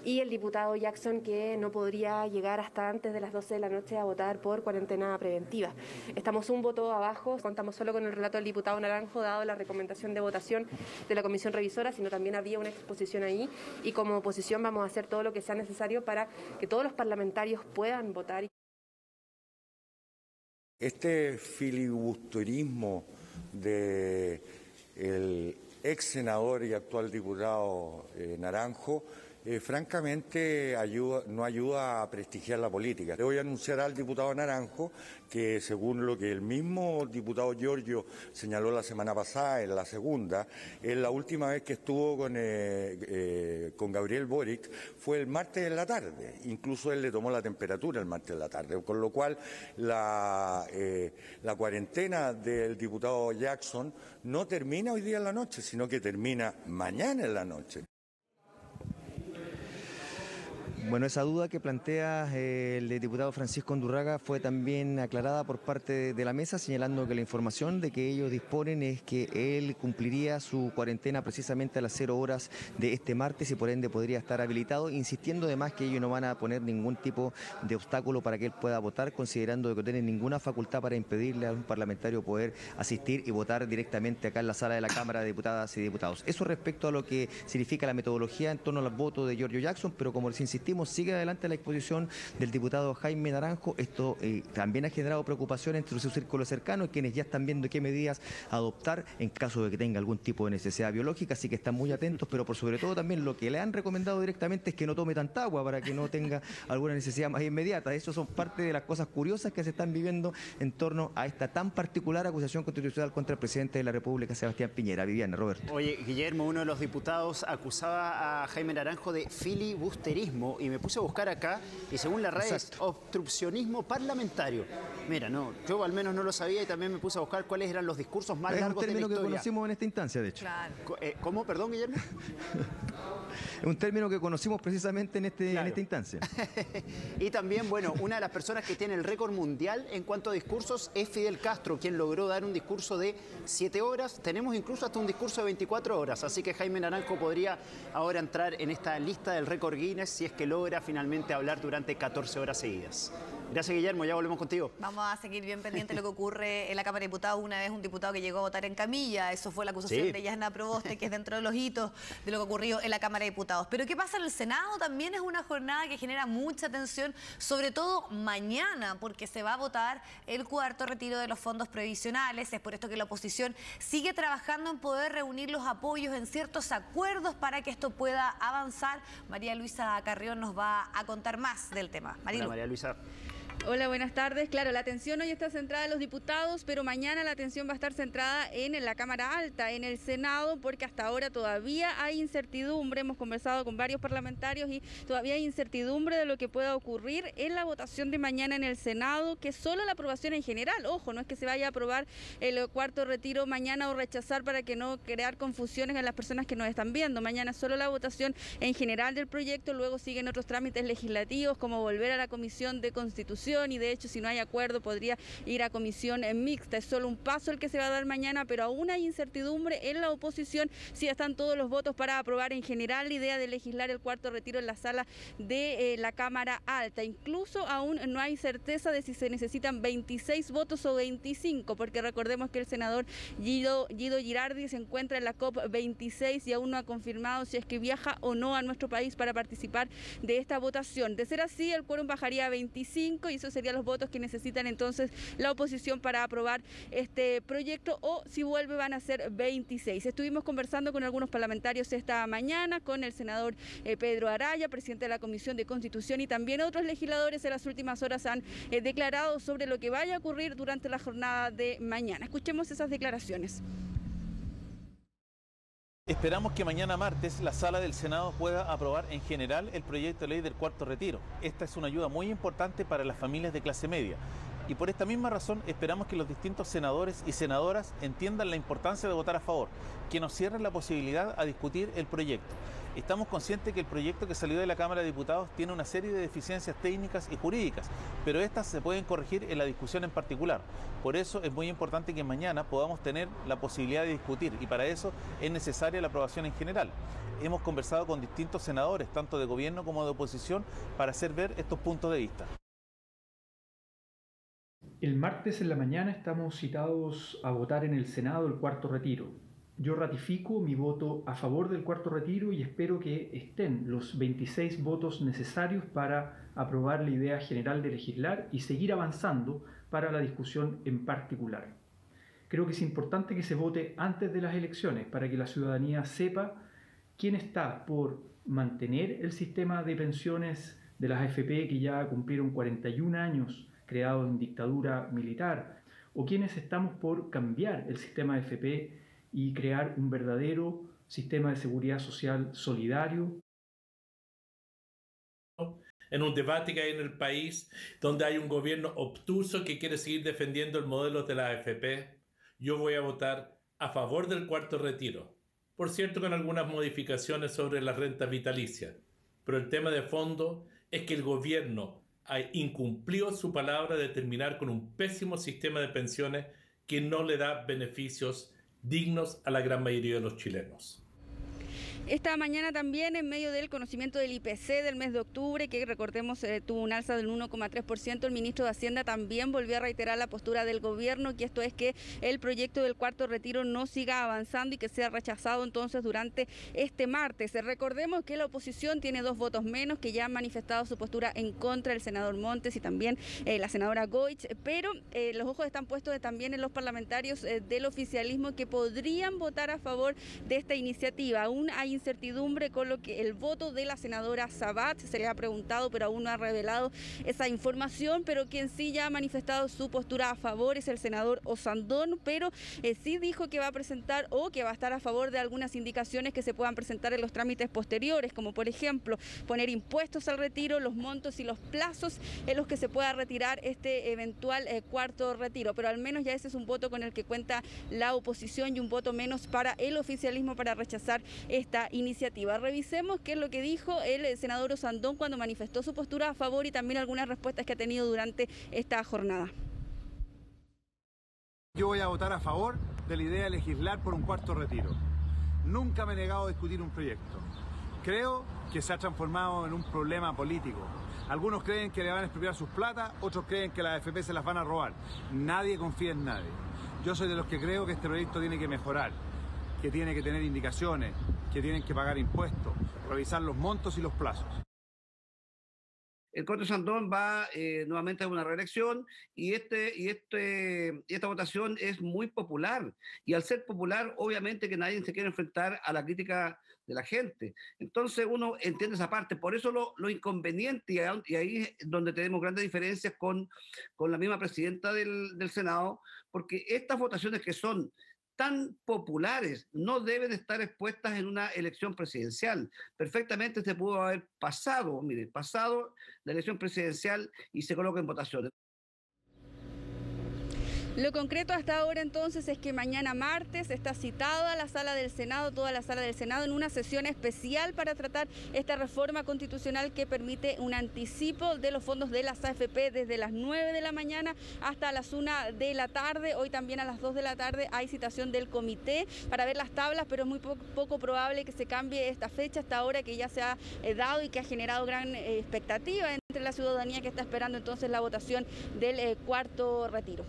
y el diputado Jackson, que no podría llegar hasta antes de las 12 de la noche a votar por cuarentena preventiva. Estamos un voto abajo, contamos solo con el relato del diputado Naranjo, dado la recomendación de votación de la comisión revisora, sino también había una exposición ahí, y como oposición vamos a hacer todo lo que sea necesario para que todos los parlamentarios puedan votar. Este filibusterismo del ex senador y actual diputado Naranjo, francamente no ayuda a prestigiar la política. Le voy a anunciar al diputado Naranjo que, según lo que el mismo diputado Giorgio señaló la semana pasada, en la segunda, la última vez que estuvo con Gabriel Boric fue el martes en la tarde. Incluso él le tomó la temperatura el martes en la tarde, con lo cual la cuarentena del diputado Jackson no termina hoy día en la noche, sino que termina mañana en la noche. Bueno, esa duda que plantea el diputado Francisco Undurraga fue también aclarada por parte de la mesa, señalando que la información de que ellos disponen es que él cumpliría su cuarentena precisamente a las 0 horas de este martes y por ende podría estar habilitado, insistiendo además que ellos no van a poner ningún tipo de obstáculo para que él pueda votar, considerando que no tienen ninguna facultad para impedirle a un parlamentario poder asistir y votar directamente acá en la sala de la Cámara de Diputadas y Diputados. Eso respecto a lo que significa la metodología en torno al voto de Giorgio Jackson, pero como les insistimos, sigue adelante la exposición del diputado Jaime Naranjo. Esto también ha generado preocupación entre su círculo cercano, quienes ya están viendo qué medidas adoptar en caso de que tenga algún tipo de necesidad biológica, así que están muy atentos, pero por sobre todo también lo que le han recomendado directamente es que no tome tanta agua para que no tenga alguna necesidad más inmediata. Eso son parte de las cosas curiosas que se están viviendo en torno a esta tan particular acusación constitucional contra el presidente de la República, Sebastián Piñera. Viviana, Roberto. Oye, Guillermo, uno de los diputados acusaba a Jaime Naranjo de filibusterismo, y me puse a buscar acá, y según la RAE es obstruccionismo parlamentario. Mira, no, yo al menos no lo sabía, y también me puse a buscar cuáles eran los discursos más largos de la historia. Es un término que conocimos en esta instancia, de hecho. Claro. ¿Cómo? Perdón, Guillermo. Es un término que conocimos precisamente en esta instancia. Y también, bueno, una de las personas que tiene el récord mundial en cuanto a discursos es Fidel Castro, quien logró dar un discurso de 7 horas. Tenemos incluso hasta un discurso de 24 horas, así que Jaime Naranjo podría ahora entrar en esta lista del récord Guinness si es que logra finalmente hablar durante 14 horas seguidas. Gracias, Guillermo, ya volvemos contigo. Vamos a seguir bien pendiente de lo que ocurre en la Cámara de Diputados. Una vez un diputado que llegó a votar en camilla, eso fue la acusación de Yasna Proboste, que es dentro de los hitos de lo que ocurrió en la Cámara de Diputados. Pero ¿qué pasa en el Senado? También es una jornada que genera mucha tensión, sobre todo mañana, porque se va a votar el cuarto retiro de los fondos previsionales. Es por esto que la oposición sigue trabajando en poder reunir los apoyos en ciertos acuerdos para que esto pueda avanzar. María Luisa Carrión nos va a contar más del tema. Hola, María Luisa. Hola, buenas tardes. Claro, la atención hoy está centrada en los diputados, pero mañana la atención va a estar centrada en la Cámara Alta, en el Senado, porque hasta ahora todavía hay incertidumbre. Hemos conversado con varios parlamentarios y todavía hay incertidumbre de lo que pueda ocurrir en la votación de mañana en el Senado, que es solo la aprobación en general. Ojo, no es que se vaya a aprobar el cuarto retiro mañana o rechazar para que no crear confusiones en las personas que nos están viendo. Mañana es solo la votación en general del proyecto, luego siguen otros trámites legislativos como volver a la Comisión de Constitución, oposición y de hecho si no hay acuerdo podría ir a comisión mixta. Es solo un paso el que se va a dar mañana, pero aún hay incertidumbre en la oposición si están todos los votos para aprobar en general la idea de legislar el cuarto retiro en la sala de la Cámara Alta. Incluso aún no hay certeza de si se necesitan 26 votos o 25, porque recordemos que el senador Guido Girardi se encuentra en la COP26 y aún no ha confirmado si es que viaja o no a nuestro país para participar de esta votación. De ser así, el quórum bajaría a 25 y esos serían los votos que necesitan entonces la oposición para aprobar este proyecto, o si vuelve van a ser 26. Estuvimos conversando con algunos parlamentarios esta mañana, con el senador Pedro Araya, presidente de la Comisión de Constitución, y también otros legisladores en las últimas horas han declarado sobre lo que vaya a ocurrir durante la jornada de mañana. Escuchemos esas declaraciones. Esperamos que mañana martes la sala del Senado pueda aprobar en general el proyecto de ley del cuarto retiro. Esta es una ayuda muy importante para las familias de clase media. Y por esta misma razón esperamos que los distintos senadores y senadoras entiendan la importancia de votar a favor, que nos cierren la posibilidad a discutir el proyecto. Estamos conscientes que el proyecto que salió de la Cámara de Diputados tiene una serie de deficiencias técnicas y jurídicas, pero estas se pueden corregir en la discusión en particular. Por eso es muy importante que mañana podamos tener la posibilidad de discutir y para eso es necesaria la aprobación en general. Hemos conversado con distintos senadores, tanto de gobierno como de oposición, para hacer ver estos puntos de vista. El martes en la mañana estamos citados a votar en el Senado el cuarto retiro. Yo ratifico mi voto a favor del cuarto retiro y espero que estén los 26 votos necesarios para aprobar la idea general de legislar y seguir avanzando para la discusión en particular. Creo que es importante que se vote antes de las elecciones para que la ciudadanía sepa quién está por mantener el sistema de pensiones de las AFP que ya cumplieron 41 años creado en dictadura militar, o quienes estamos por cambiar el sistema de AFP y crear un verdadero sistema de seguridad social solidario. En un debate que hay en el país donde hay un gobierno obtuso que quiere seguir defendiendo el modelo de la AFP, yo voy a votar a favor del cuarto retiro. Por cierto, con algunas modificaciones sobre la renta vitalicia. Pero el tema de fondo es que el gobierno incumplió su palabra de terminar con un pésimo sistema de pensiones que no le da beneficios dignos a la gran mayoría de los chilenos. Esta mañana también, en medio del conocimiento del IPC del mes de octubre, que recordemos tuvo un alza del 1,3%, el ministro de Hacienda también volvió a reiterar la postura del gobierno, que esto es que el proyecto del cuarto retiro no siga avanzando y que sea rechazado entonces durante este martes. Recordemos que la oposición tiene 2 votos menos, que ya han manifestado su postura en contra, el senador Montes y también la senadora Goich, pero los ojos están puestos también en los parlamentarios del oficialismo que podrían votar a favor de esta iniciativa. Aún hay incertidumbre con lo que el voto de la senadora Sabat, se le ha preguntado pero aún no ha revelado esa información, pero quien sí ya ha manifestado su postura a favor es el senador Osandón, pero sí dijo que va a presentar o que va a estar a favor de algunas indicaciones que se puedan presentar en los trámites posteriores, como por ejemplo poner impuestos al retiro, los montos y los plazos en los que se pueda retirar este eventual cuarto retiro, pero al menos ya ese es un voto con el que cuenta la oposición y un voto menos para el oficialismo para rechazar esta iniciativa. Revisemos qué es lo que dijo el senador Osandón cuando manifestó su postura a favor y también algunas respuestas que ha tenido durante esta jornada. Yo voy a votar a favor de la idea de legislar por un cuarto retiro. Nunca me he negado a discutir un proyecto. Creo que se ha transformado en un problema político. Algunos creen que le van a expropiar sus plata, otros creen que las AFP se las van a robar. Nadie confía en nadie. Yo soy de los que creo que este proyecto tiene que mejorar, que tiene que tener indicaciones, que tienen que pagar impuestos, revisar los montos y los plazos. El Coto Sandón va nuevamente a una reelección y esta votación es muy popular. Y al ser popular, obviamente que nadie se quiere enfrentar a la crítica de la gente. Entonces uno entiende esa parte. Por eso lo inconveniente, y ahí es donde tenemos grandes diferencias con la misma presidenta del Senado, porque estas votaciones que son tan populares no deben estar expuestas en una elección presidencial. Perfectamente se pudo haber pasado la elección presidencial y se coloca en votaciones. Lo concreto hasta ahora entonces es que mañana martes está citada la sala del Senado, toda la sala del Senado, en una sesión especial para tratar esta reforma constitucional que permite un anticipo de los fondos de las AFP desde las 9 de la mañana hasta las 1 de la tarde. Hoy también a las 2 de la tarde hay citación del comité para ver las tablas, pero es muy poco probable que se cambie esta fecha hasta ahora, que ya se ha dado y que ha generado gran expectativa entre la ciudadanía que está esperando entonces la votación del cuarto retiro.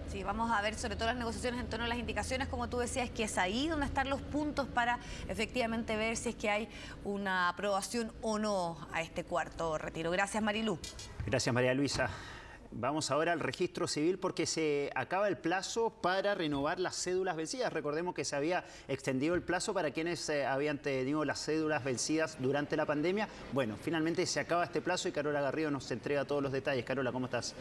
Sí, vamos a ver sobre todo las negociaciones en torno a las indicaciones, como tú decías, que es ahí donde están los puntos para efectivamente ver si es que hay una aprobación o no a este cuarto retiro. Gracias, Marilú. Gracias, María Luisa. Vamos ahora al registro civil porque se acaba el plazo para renovar las cédulas vencidas. Recordemos que se había extendido el plazo para quienes habían tenido las cédulas vencidas durante la pandemia. Bueno, finalmente se acaba este plazo y Carola Garrido nos entrega todos los detalles. Carola, ¿cómo estás?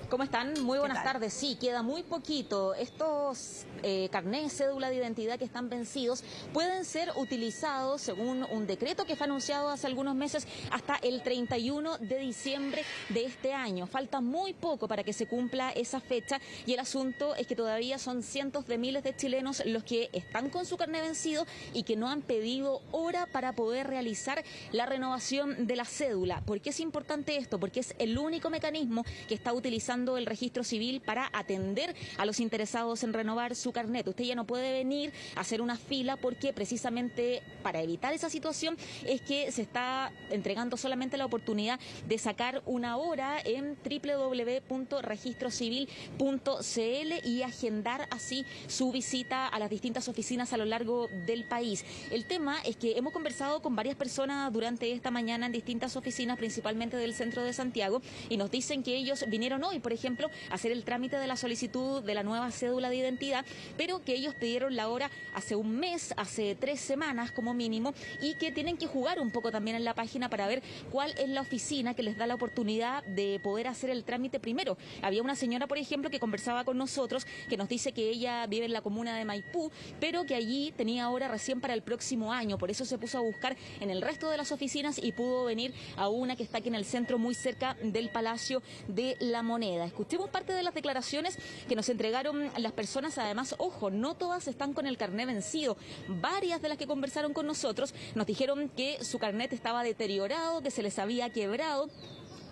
¿Cómo están? Muy buenas tardes. Sí, queda muy poquito. Estos carnés, cédula de identidad que están vencidos pueden ser utilizados según un decreto que fue anunciado hace algunos meses hasta el 31 de diciembre de este año. Falta muy poco para que se cumpla esa fecha y el asunto es que todavía son cientos de miles de chilenos los que están con su carné vencido y que no han pedido hora para poder realizar la renovación de la cédula. ¿Por qué es importante esto? Porque es el único mecanismo que está utilizando el registro civil para atender a los interesados en renovar su carnet. Usted ya no puede venir a hacer una fila porque precisamente para evitar esa situación es que se está entregando solamente la oportunidad de sacar una hora en www.registrocivil.cl y agendar así su visita a las distintas oficinas a lo largo del país. El tema es que hemos conversado con varias personas durante esta mañana en distintas oficinas, principalmente del centro de Santiago, y nos dicen que ellos vinieron hoy, por ejemplo, a hacer el trámite de la solicitud de la nueva cédula de identidad, pero que ellos pidieron la hora hace un mes, hace 3 semanas como mínimo, y que tienen que jugar un poco también en la página para ver cuál es la oficina que les da la oportunidad de poder hacer el trámite primero. Había una señora, por ejemplo, que conversaba con nosotros, que nos dice que ella vive en la comuna de Maipú, pero que allí tenía hora recién para el próximo año, por eso se puso a buscar en el resto de las oficinas y pudo venir a una que está aquí en el centro, muy cerca del Palacio de la Moneda. Escuchemos parte de las declaraciones que nos entregaron las personas. Además, ojo, no todas están con el carnet vencido. Varias de las que conversaron con nosotros nos dijeron que su carnet estaba deteriorado, que se les había quebrado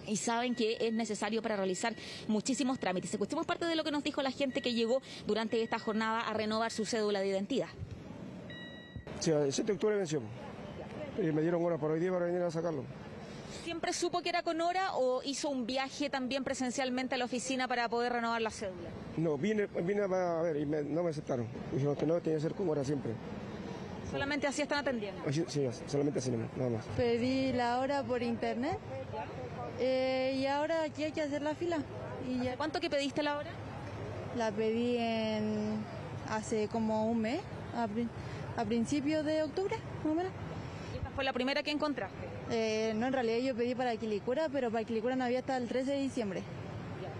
y saben que es necesario para realizar muchísimos trámites. Escuchemos parte de lo que nos dijo la gente que llegó durante esta jornada a renovar su cédula de identidad. Sí, el 7 de octubre venció. Y me dieron hora para hoy día para venir a sacarlo. ¿Siempre supo que era con hora o hizo un viaje también presencialmente a la oficina para poder renovar la cédula? No, vine a ver y no me aceptaron. Dijeron que no, tenía que ser con hora siempre. ¿Solamente así están atendiendo? Sí, solamente así, nada más. Pedí la hora por internet y ahora aquí hay que hacer la fila. Y ya. ¿Cuánto que pediste la hora? La pedí hace como un mes, a principios de octubre, más o menos. ¿Y esta fue la primera que encontraste? No, en realidad yo pedí para Quilicura, pero para Quilicura no había hasta el 13 de diciembre.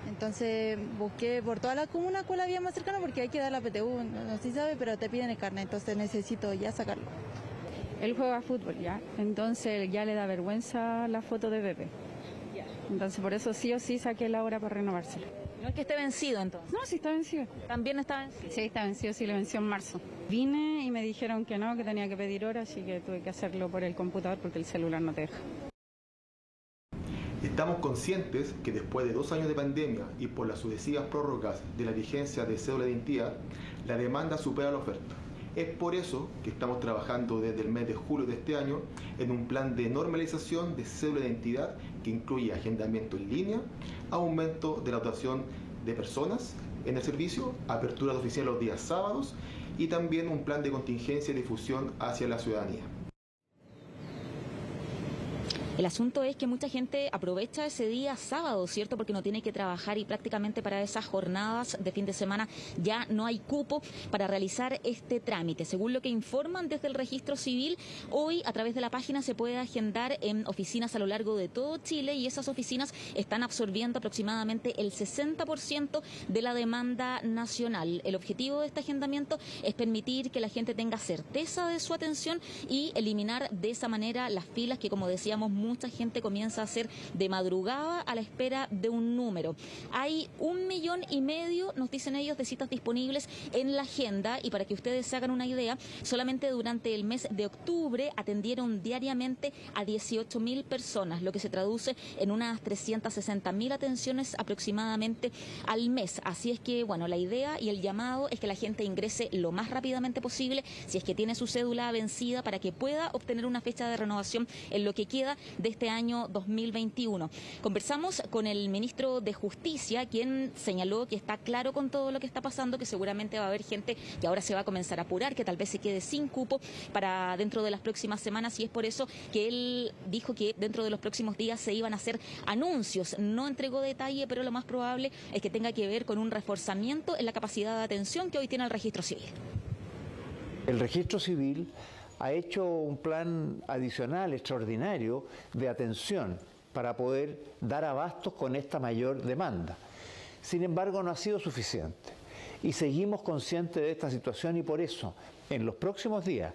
Entonces busqué por toda la comuna cuál había más cercano porque hay que dar la PTU, no sé si sabe, pero te piden el carnet, entonces necesito ya sacarlo. Él juega fútbol ya, entonces ya le da vergüenza la foto de bebé. Entonces por eso sí o sí saqué la hora para renovársela. ¿No es que esté vencido entonces? No, sí está vencido. ¿También está vencido? Sí, está vencido, sí, lo venció en marzo. Vine y me dijeron que no, que tenía que pedir hora, así que tuve que hacerlo por el computador porque el celular no te deja. Estamos conscientes que después de 2 años de pandemia y por las sucesivas prórrogas de la vigencia de cédula de identidad, la demanda supera la oferta. Es por eso que estamos trabajando desde el mes de julio de este año en un plan de normalización de cédula de identidad que incluye agendamiento en línea, aumento de la dotación de personas en el servicio, apertura de oficinas los días sábados y también un plan de contingencia y difusión hacia la ciudadanía. El asunto es que mucha gente aprovecha ese día sábado, ¿cierto? Porque no tiene que trabajar y prácticamente para esas jornadas de fin de semana ya no hay cupo para realizar este trámite. Según lo que informan desde el registro civil, hoy a través de la página se puede agendar en oficinas a lo largo de todo Chile y esas oficinas están absorbiendo aproximadamente el 60% de la demanda nacional. El objetivo de este agendamiento es permitir que la gente tenga certeza de su atención y eliminar de esa manera las filas que, como decíamos, mucha gente comienza a hacer de madrugada a la espera de un número. Hay 1,5 millones, nos dicen ellos, de citas disponibles en la agenda, y para que ustedes se hagan una idea, solamente durante el mes de octubre atendieron diariamente a 18.000 personas, lo que se traduce en unas 360.000 atenciones aproximadamente al mes. Así es que, bueno, la idea y el llamado es que la gente ingrese lo más rápidamente posible, si es que tiene su cédula vencida, para que pueda obtener una fecha de renovación en lo que queda de este año 2021. Conversamos con el ministro de Justicia, quien señaló que está claro con todo lo que está pasando, que seguramente va a haber gente que ahora se va a comenzar a apurar, que tal vez se quede sin cupo para dentro de las próximas semanas, y es por eso que él dijo que dentro de los próximos días se iban a hacer anuncios. No entregó detalle, pero lo más probable es que tenga que ver con un reforzamiento en la capacidad de atención que hoy tiene el registro civil. El registro civil ha hecho un plan adicional, extraordinario, de atención para poder dar abastos con esta mayor demanda. Sin embargo, no ha sido suficiente y seguimos conscientes de esta situación, y por eso en los próximos días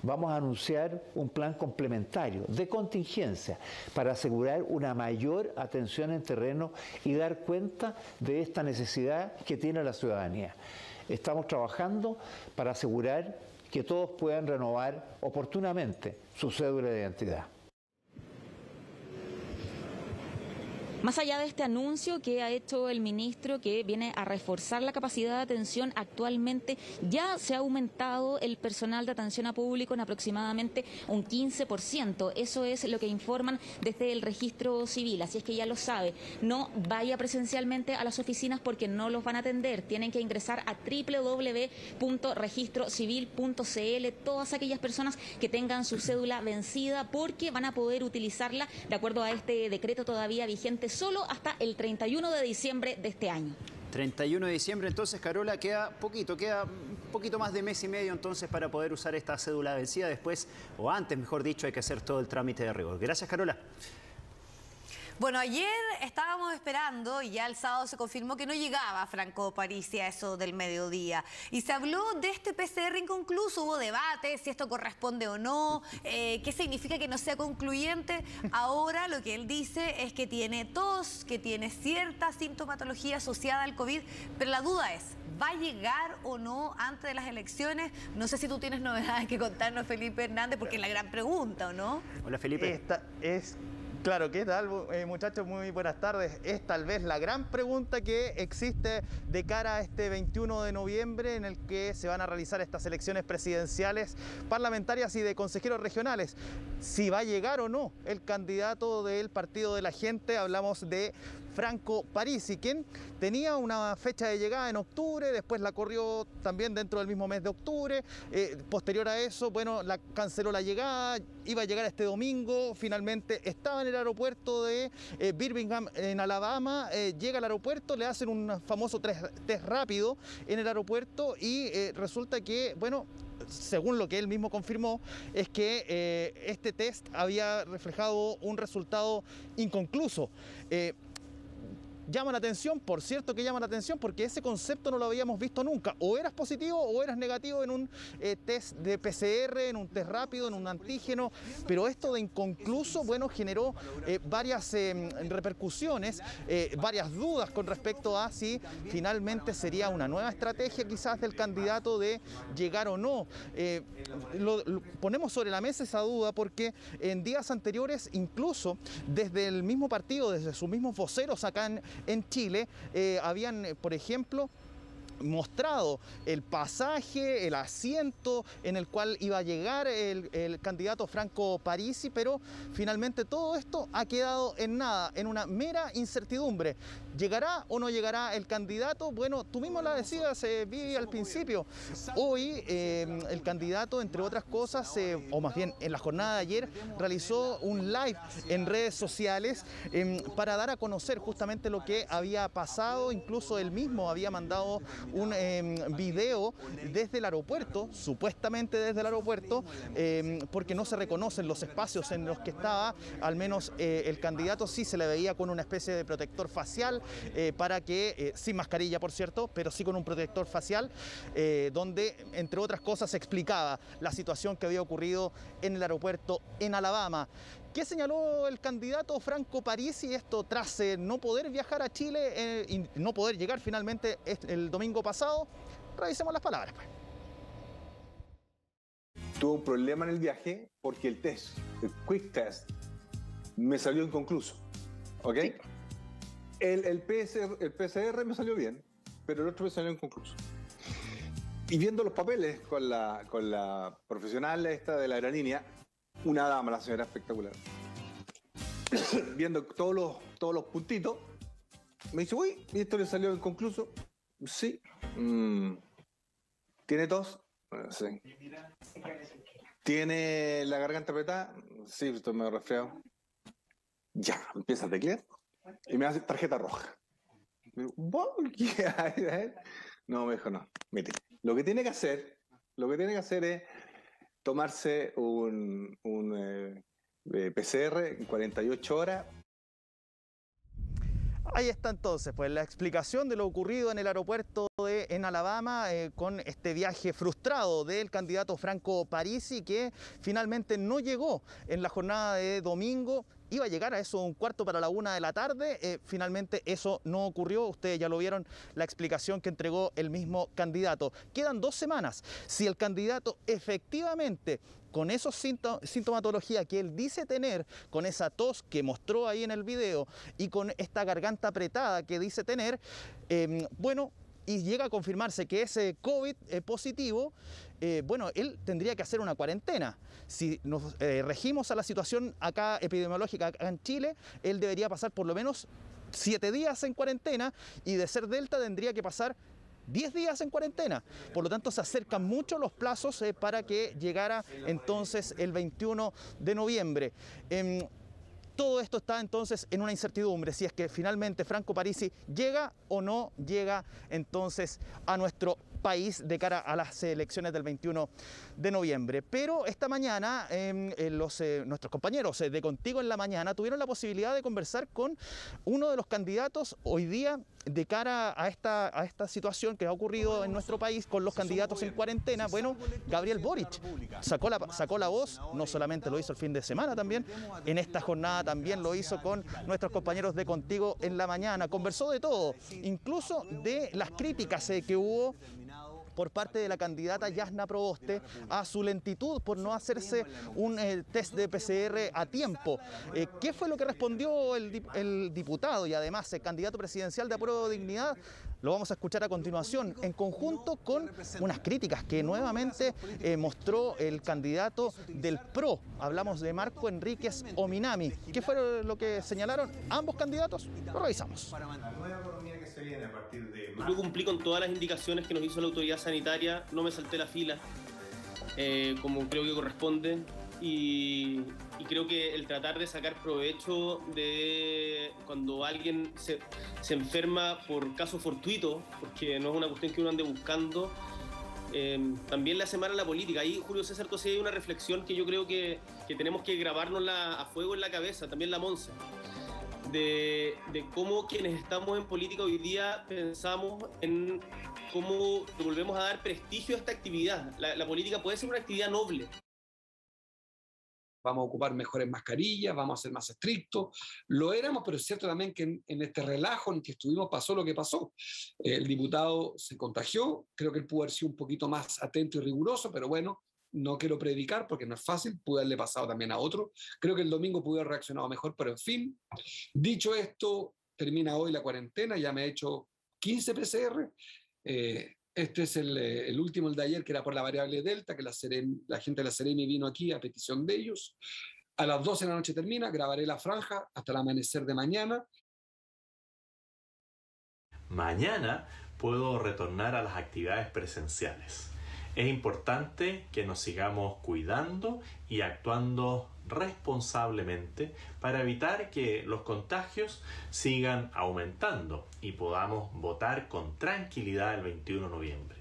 vamos a anunciar un plan complementario de contingencia para asegurar una mayor atención en terreno y dar cuenta de esta necesidad que tiene la ciudadanía. Estamos trabajando para asegurar que todos puedan renovar oportunamente su cédula de identidad. Más allá de este anuncio que ha hecho el ministro, que viene a reforzar la capacidad de atención, actualmente ya se ha aumentado el personal de atención a público en aproximadamente un 15%. Eso es lo que informan desde el registro civil. Así es que ya lo sabe, no vaya presencialmente a las oficinas porque no los van a atender. Tienen que ingresar a www.registrocivil.cl todas aquellas personas que tengan su cédula vencida, porque van a poder utilizarla de acuerdo a este decreto todavía vigente solo hasta el 31 de diciembre de este año. 31 de diciembre, entonces, Carola, queda un poquito más de mes y medio entonces para poder usar esta cédula vencida. Después, o antes, mejor dicho, hay que hacer todo el trámite de rigor. Gracias, Carola. Bueno, ayer estábamos esperando y ya el sábado se confirmó que no llegaba Franco Parisi a eso del mediodía. Y se habló de este PCR inconcluso, hubo debate, si esto corresponde o no, qué significa que no sea concluyente. Ahora lo que él dice es que tiene tos, que tiene cierta sintomatología asociada al COVID, pero la duda es, ¿va a llegar o no antes de las elecciones? No sé si tú tienes novedades que contarnos, Felipe Hernández, porque es la gran pregunta, ¿o no? Hola, Felipe. Esta es... Claro, ¿qué tal, muchachos? Muy buenas tardes. Es tal vez la gran pregunta que existe de cara a este 21 de noviembre en el que se van a realizar estas elecciones presidenciales, parlamentarias y de consejeros regionales. Si va a llegar o no el candidato del Partido de la Gente, hablamos de Franco Parisi, quien tenía una fecha de llegada en octubre, después la corrió también dentro del mismo mes de octubre, posterior a eso, bueno, canceló la llegada, iba a llegar este domingo, finalmente estaba en el aeropuerto de Birmingham, en Alabama, llega al aeropuerto, le hacen un famoso test rápido en el aeropuerto y resulta que, bueno, según lo que él mismo confirmó, es que este test había reflejado un resultado inconcluso. Llama la atención, por cierto que llama la atención, porque ese concepto no lo habíamos visto nunca. O eras positivo o eras negativo en un test de PCR, en un test rápido, en un antígeno. Pero esto de inconcluso, bueno, generó varias repercusiones, varias dudas con respecto a si finalmente sería una nueva estrategia quizás del candidato de llegar o no. Lo ponemos sobre la mesa esa duda porque en días anteriores, incluso desde el mismo partido, desde sus mismos voceros acá en Chile, habían, por ejemplo, mostrado el pasaje, el asiento en el cual iba a llegar el candidato Franco Parisi, pero finalmente todo esto ha quedado en nada, en una mera incertidumbre. ¿Llegará o no llegará el candidato? Bueno, tú mismo la decías, Vivi, al principio. Hoy el candidato, entre otras cosas, o más bien en la jornada de ayer, realizó un live en redes sociales para dar a conocer justamente lo que había pasado. Incluso él mismo había mandado un video desde el aeropuerto, supuestamente desde el aeropuerto, porque no se reconocen los espacios en los que estaba. Al menos el candidato sí se le veía con una especie de protector facial, para que, sin mascarilla por cierto, pero sí con un protector facial, donde entre otras cosas se explicaba la situación que había ocurrido en el aeropuerto en Alabama. ¿Qué señaló el candidato Franco Parisi? Esto tras no poder viajar a Chile y no poder llegar finalmente el domingo pasado. Revisemos las palabras, pues. Tuve un problema en el viaje porque el test, el quick test, me salió inconcluso. ¿Ok? Sí. El PCR me salió bien, pero el otro me salió inconcluso. Y viendo los papeles con la profesional esta de la aerolínea, una dama, la señora espectacular, viendo todos los puntitos, me dice, uy, ¿y esto le salió inconcluso? Sí. ¿Tiene tos? Sí. ¿Tiene la garganta apretada? Sí, estoy medio resfriado. Ya, empieza a teclear y me hace tarjeta roja. ¿Por qué? No, me dijo, no, mire, lo que tiene que hacer es tomarse un PCR en 48 horas. Ahí está entonces, pues la explicación de lo ocurrido en el aeropuerto en Alabama con este viaje frustrado del candidato Franco Parisi, que finalmente no llegó en la jornada de domingo. Iba a llegar a eso 1:15 de la tarde, finalmente eso no ocurrió. Ustedes ya lo vieron, la explicación que entregó el mismo candidato. Quedan 2 semanas. Si el candidato efectivamente, con esos sintomatología que él dice tener, con esa tos que mostró ahí en el video y con esta garganta apretada que dice tener, bueno, y llega a confirmarse que es COVID positivo, bueno, él tendría que hacer una cuarentena. Si nos regimos a la situación acá epidemiológica acá en Chile, él debería pasar por lo menos 7 días en cuarentena, y de ser Delta tendría que pasar 10 días en cuarentena. Por lo tanto, se acercan mucho los plazos para que llegara entonces el 21 de noviembre. Todo esto está entonces en una incertidumbre, si es que finalmente Franco Parisi llega o no llega entonces a nuestro país de cara a las elecciones del 21 de noviembre. Pero esta mañana nuestros compañeros de Contigo en la Mañana tuvieron la posibilidad de conversar con uno de los candidatos hoy día de cara a esta situación que ha ocurrido en nuestro país con los candidatos en cuarentena. Bueno, Gabriel Boric sacó la voz, no solamente lo hizo el fin de semana también, en esta jornada también lo hizo con nuestros compañeros de Contigo en la Mañana. Conversó de todo, incluso de las críticas que hubo por parte de la candidata Yasna Proboste a su lentitud por no hacerse un test de PCR a tiempo. ¿Qué fue lo que respondió el diputado y además el candidato presidencial de Apruebo Dignidad? Lo vamos a escuchar a continuación, en conjunto con unas críticas que nuevamente mostró el candidato del PRO. Hablamos de Marco Enríquez Ominami. ¿Qué fue lo que señalaron ambos candidatos? Lo revisamos. Yo cumplí con todas las indicaciones que nos hizo la autoridad sanitaria, no me salté la fila, como creo que corresponde, y creo que el tratar de sacar provecho de cuando alguien se enferma por caso fortuito, porque no es una cuestión que uno ande buscando, también le hace mal a la política. Ahí, Julio César Tosé, hay una reflexión que yo creo que tenemos que grabárnosla a fuego en la cabeza, también la Monse, de cómo quienes estamos en política hoy día pensamos en cómo le volvemos a dar prestigio a esta actividad. La política puede ser una actividad noble. Vamos a ocupar mejores mascarillas, vamos a ser más estrictos. Lo éramos, pero es cierto también que en este relajo en que estuvimos pasó lo que pasó. El diputado se contagió, creo que él pudo haber sido un poquito más atento y riguroso, pero bueno, no quiero predicar porque no es fácil, pudo haberle pasado también a otro. Creo que el domingo pudo haber reaccionado mejor, pero en fin. Dicho esto, termina hoy la cuarentena, ya me he hecho 15 PCR. Este es el último, el de ayer, que era por la variable Delta, que la gente de la Seremi vino aquí a petición de ellos. A las 12 de la noche termina, grabaré la franja hasta el amanecer de mañana. Mañana puedo retornar a las actividades presenciales. Es importante que nos sigamos cuidando y actuando responsablemente para evitar que los contagios sigan aumentando y podamos votar con tranquilidad el 21 de noviembre.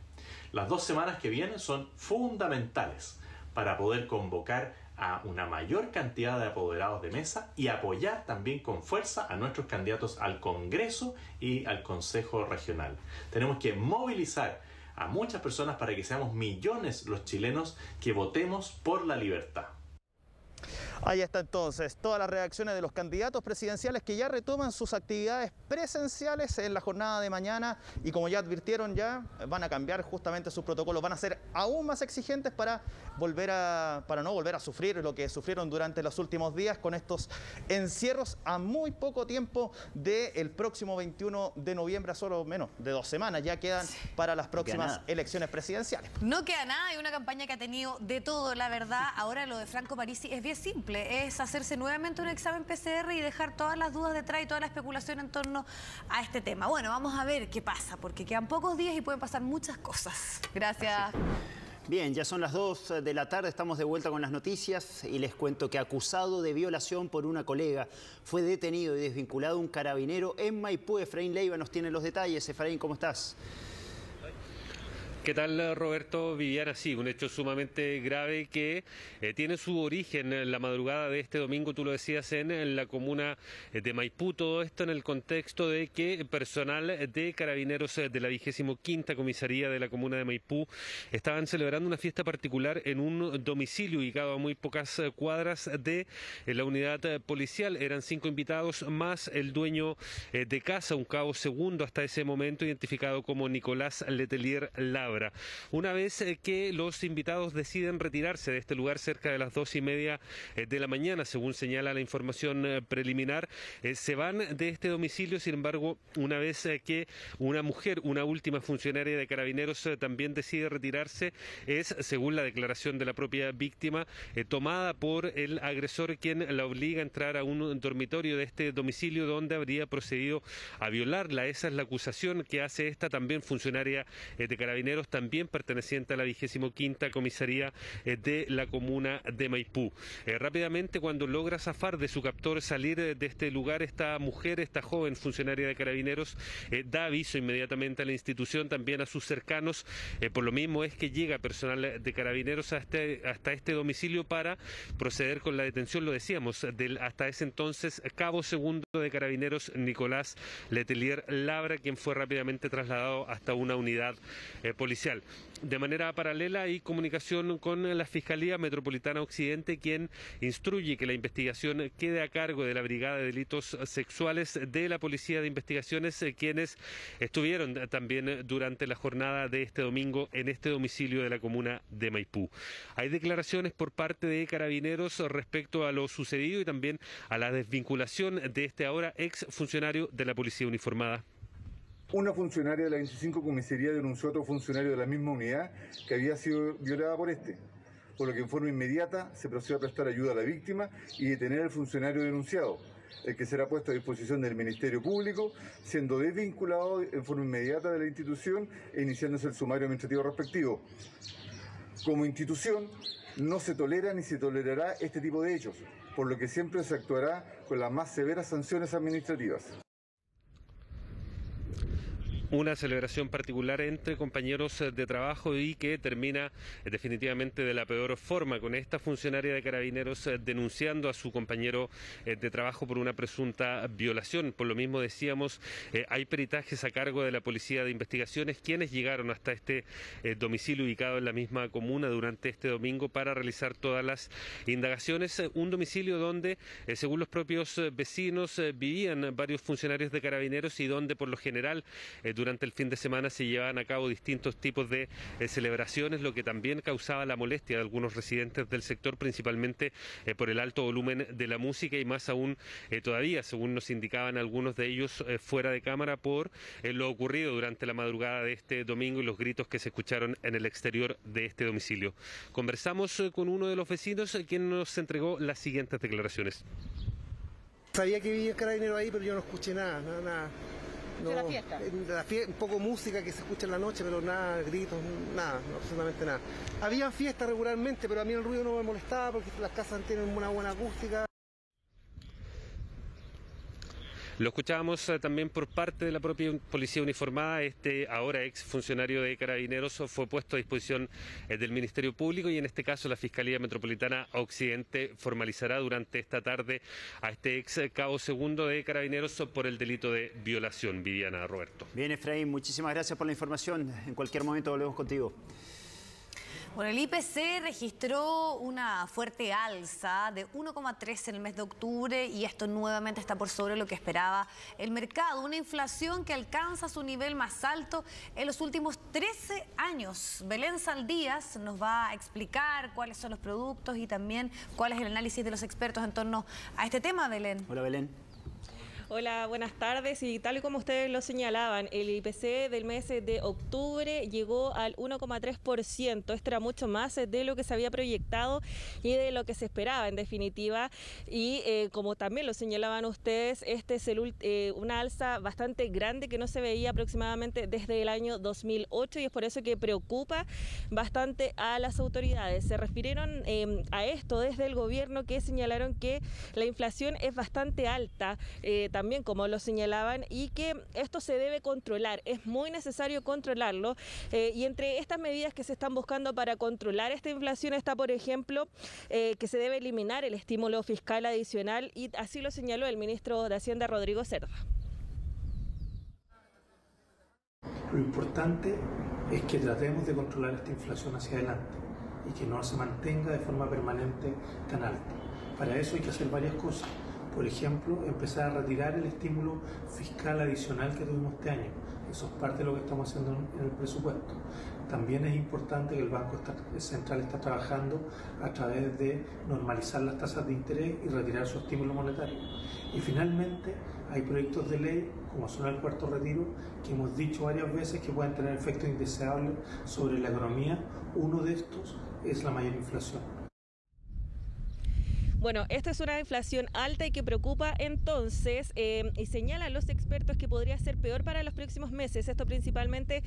Las 2 semanas que vienen son fundamentales para poder convocar a una mayor cantidad de apoderados de mesa y apoyar también con fuerza a nuestros candidatos al Congreso y al Consejo Regional. Tenemos que movilizar a muchas personas para que seamos millones los chilenos que votemos por la libertad. Ahí está entonces todas las reacciones de los candidatos presidenciales que ya retoman sus actividades presenciales en la jornada de mañana y como ya advirtieron van a cambiar justamente sus protocolos, van a ser aún más exigentes para no volver a sufrir lo que sufrieron durante los últimos días con estos encierros a muy poco tiempo del próximo 21 de noviembre, a solo menos de 2 semanas ya quedan para las próximas elecciones presidenciales. No queda nada, hay una campaña que ha tenido de todo, la verdad. Ahora lo de Franco Parisi es bien simple, es hacerse nuevamente un examen PCR y dejar todas las dudas detrás y toda la especulación en torno a este tema. Bueno, vamos a ver qué pasa, porque quedan pocos días y pueden pasar muchas cosas. Gracias. Bien, ya son las 2 de la tarde, estamos de vuelta con las noticias y les cuento que acusado de violación por una colega fue detenido y desvinculado un carabinero en Maipú. Efraín Leiva nos tiene los detalles. Efraín, ¿cómo estás? ¿Qué tal, Roberto? Viviana, sí, un hecho sumamente grave que tiene su origen en la madrugada de este domingo, tú lo decías, en la comuna de Maipú. Todo esto en el contexto de que personal de carabineros de la 25ª comisaría de la comuna de Maipú estaban celebrando una fiesta particular en un domicilio ubicado a muy pocas cuadras de la unidad policial. Eran 5 invitados más el dueño de casa, un cabo segundo hasta ese momento, identificado como Nicolás Letelier Labra. Una vez que los invitados deciden retirarse de este lugar cerca de las 2:30 de la mañana, según señala la información preliminar, se van de este domicilio. Sin embargo, una vez que una mujer, una última funcionaria de carabineros, también decide retirarse, es, según la declaración de la propia víctima, tomada por el agresor, quien la obliga a entrar a un dormitorio de este domicilio donde habría procedido a violarla. Esa es la acusación que hace esta también funcionaria de carabineros, también perteneciente a la 25ª comisaría de la comuna de Maipú. Rápidamente, cuando logra zafar de su captor, salir de este lugar, esta mujer, esta joven funcionaria de carabineros, da aviso inmediatamente a la institución, también a sus cercanos. Por lo mismo es que llega personal de carabineros hasta este domicilio para proceder con la detención, lo decíamos, del hasta ese entonces cabo segundo de carabineros Nicolás Letelier Labra, quien fue rápidamente trasladado hasta una unidad policial. De manera paralela hay comunicación con la Fiscalía Metropolitana Occidente, quien instruye que la investigación quede a cargo de la Brigada de Delitos Sexuales de la Policía de Investigaciones, quienes estuvieron también durante la jornada de este domingo en este domicilio de la comuna de Maipú. Hay declaraciones por parte de carabineros respecto a lo sucedido y también a la desvinculación de este ahora ex funcionario de la Policía Uniformada. Una funcionaria de la 25 comisaría denunció a otro funcionario de la misma unidad que había sido violada por este, por lo que en forma inmediata se procedió a prestar ayuda a la víctima y detener al funcionario denunciado, el que será puesto a disposición del Ministerio Público, siendo desvinculado en forma inmediata de la institución e iniciándose el sumario administrativo respectivo. Como institución, no se tolera ni se tolerará este tipo de hechos, por lo que siempre se actuará con las más severas sanciones administrativas. Una celebración particular entre compañeros de trabajo y que termina definitivamente de la peor forma, con esta funcionaria de carabineros denunciando a su compañero de trabajo por una presunta violación. Por lo mismo decíamos, hay peritajes a cargo de la Policía de Investigaciones, quienes llegaron hasta este domicilio ubicado en la misma comuna durante este domingo para realizar todas las indagaciones. Un domicilio donde, según los propios vecinos, vivían varios funcionarios de carabineros y donde por lo general durante el fin de semana se llevaban a cabo distintos tipos de celebraciones, lo que también causaba la molestia de algunos residentes del sector, principalmente por el alto volumen de la música y más aún todavía, según nos indicaban algunos de ellos fuera de cámara, por lo ocurrido durante la madrugada de este domingo y los gritos que se escucharon en el exterior de este domicilio. Conversamos con uno de los vecinos, quien nos entregó las siguientes declaraciones. Sabía que vivía el carabinero ahí, pero yo no escuché nada. No, ¿la fiesta? Un poco música que se escucha en la noche, pero nada, gritos, nada, no, absolutamente nada. Había fiestas regularmente, pero a mí el ruido no me molestaba porque las casas tienen una buena acústica. Lo escuchábamos también por parte de la propia Policía Uniformada. Este ahora ex funcionario de carabineros fue puesto a disposición del Ministerio Público y en este caso la Fiscalía Metropolitana Occidente formalizará durante esta tarde a este ex cabo segundo de carabineros por el delito de violación. Viviana, Roberto. Bien, Efraín, muchísimas gracias por la información. En cualquier momento volvemos contigo. Bueno, el IPC registró una fuerte alza de 1,3 en el mes de octubre y esto nuevamente está por sobre lo que esperaba el mercado. Una inflación que alcanza su nivel más alto en los últimos 13 años. Belén Saldías nos va a explicar cuáles son los productos y también cuál es el análisis de los expertos en torno a este tema, Belén. Hola, Belén. Hola, buenas tardes. Y tal y como ustedes lo señalaban, el IPC del mes de octubre llegó al 1,3%. Esto era mucho más de lo que se había proyectado y de lo que se esperaba, en definitiva. Y como también lo señalaban ustedes, este es una alza bastante grande que no se veía aproximadamente desde el año 2008 y es por eso que preocupa bastante a las autoridades. Se refirieron a esto desde el gobierno, que señalaron que la inflación es bastante alta, también como lo señalaban, y que esto se debe controlar, es muy necesario controlarlo, y entre estas medidas que se están buscando para controlar esta inflación está, por ejemplo, que se debe eliminar el estímulo fiscal adicional, y así lo señaló el ministro de Hacienda, Rodrigo Cerda. Lo importante es que tratemos de controlar esta inflación hacia adelante y que no se mantenga de forma permanente tan alta. Para eso hay que hacer varias cosas. Por ejemplo, empezar a retirar el estímulo fiscal adicional que tuvimos este año. Eso es parte de lo que estamos haciendo en el presupuesto. También es importante que el Banco Central está trabajando a través de normalizar las tasas de interés y retirar su estímulo monetario. Y finalmente, hay proyectos de ley, como son el cuarto retiro, que hemos dicho varias veces que pueden tener efectos indeseables sobre la economía. Uno de estos es la mayor inflación. Bueno, esta es una inflación alta y que preocupa entonces, y señalan los expertos que podría ser peor para los próximos meses. Esto principalmente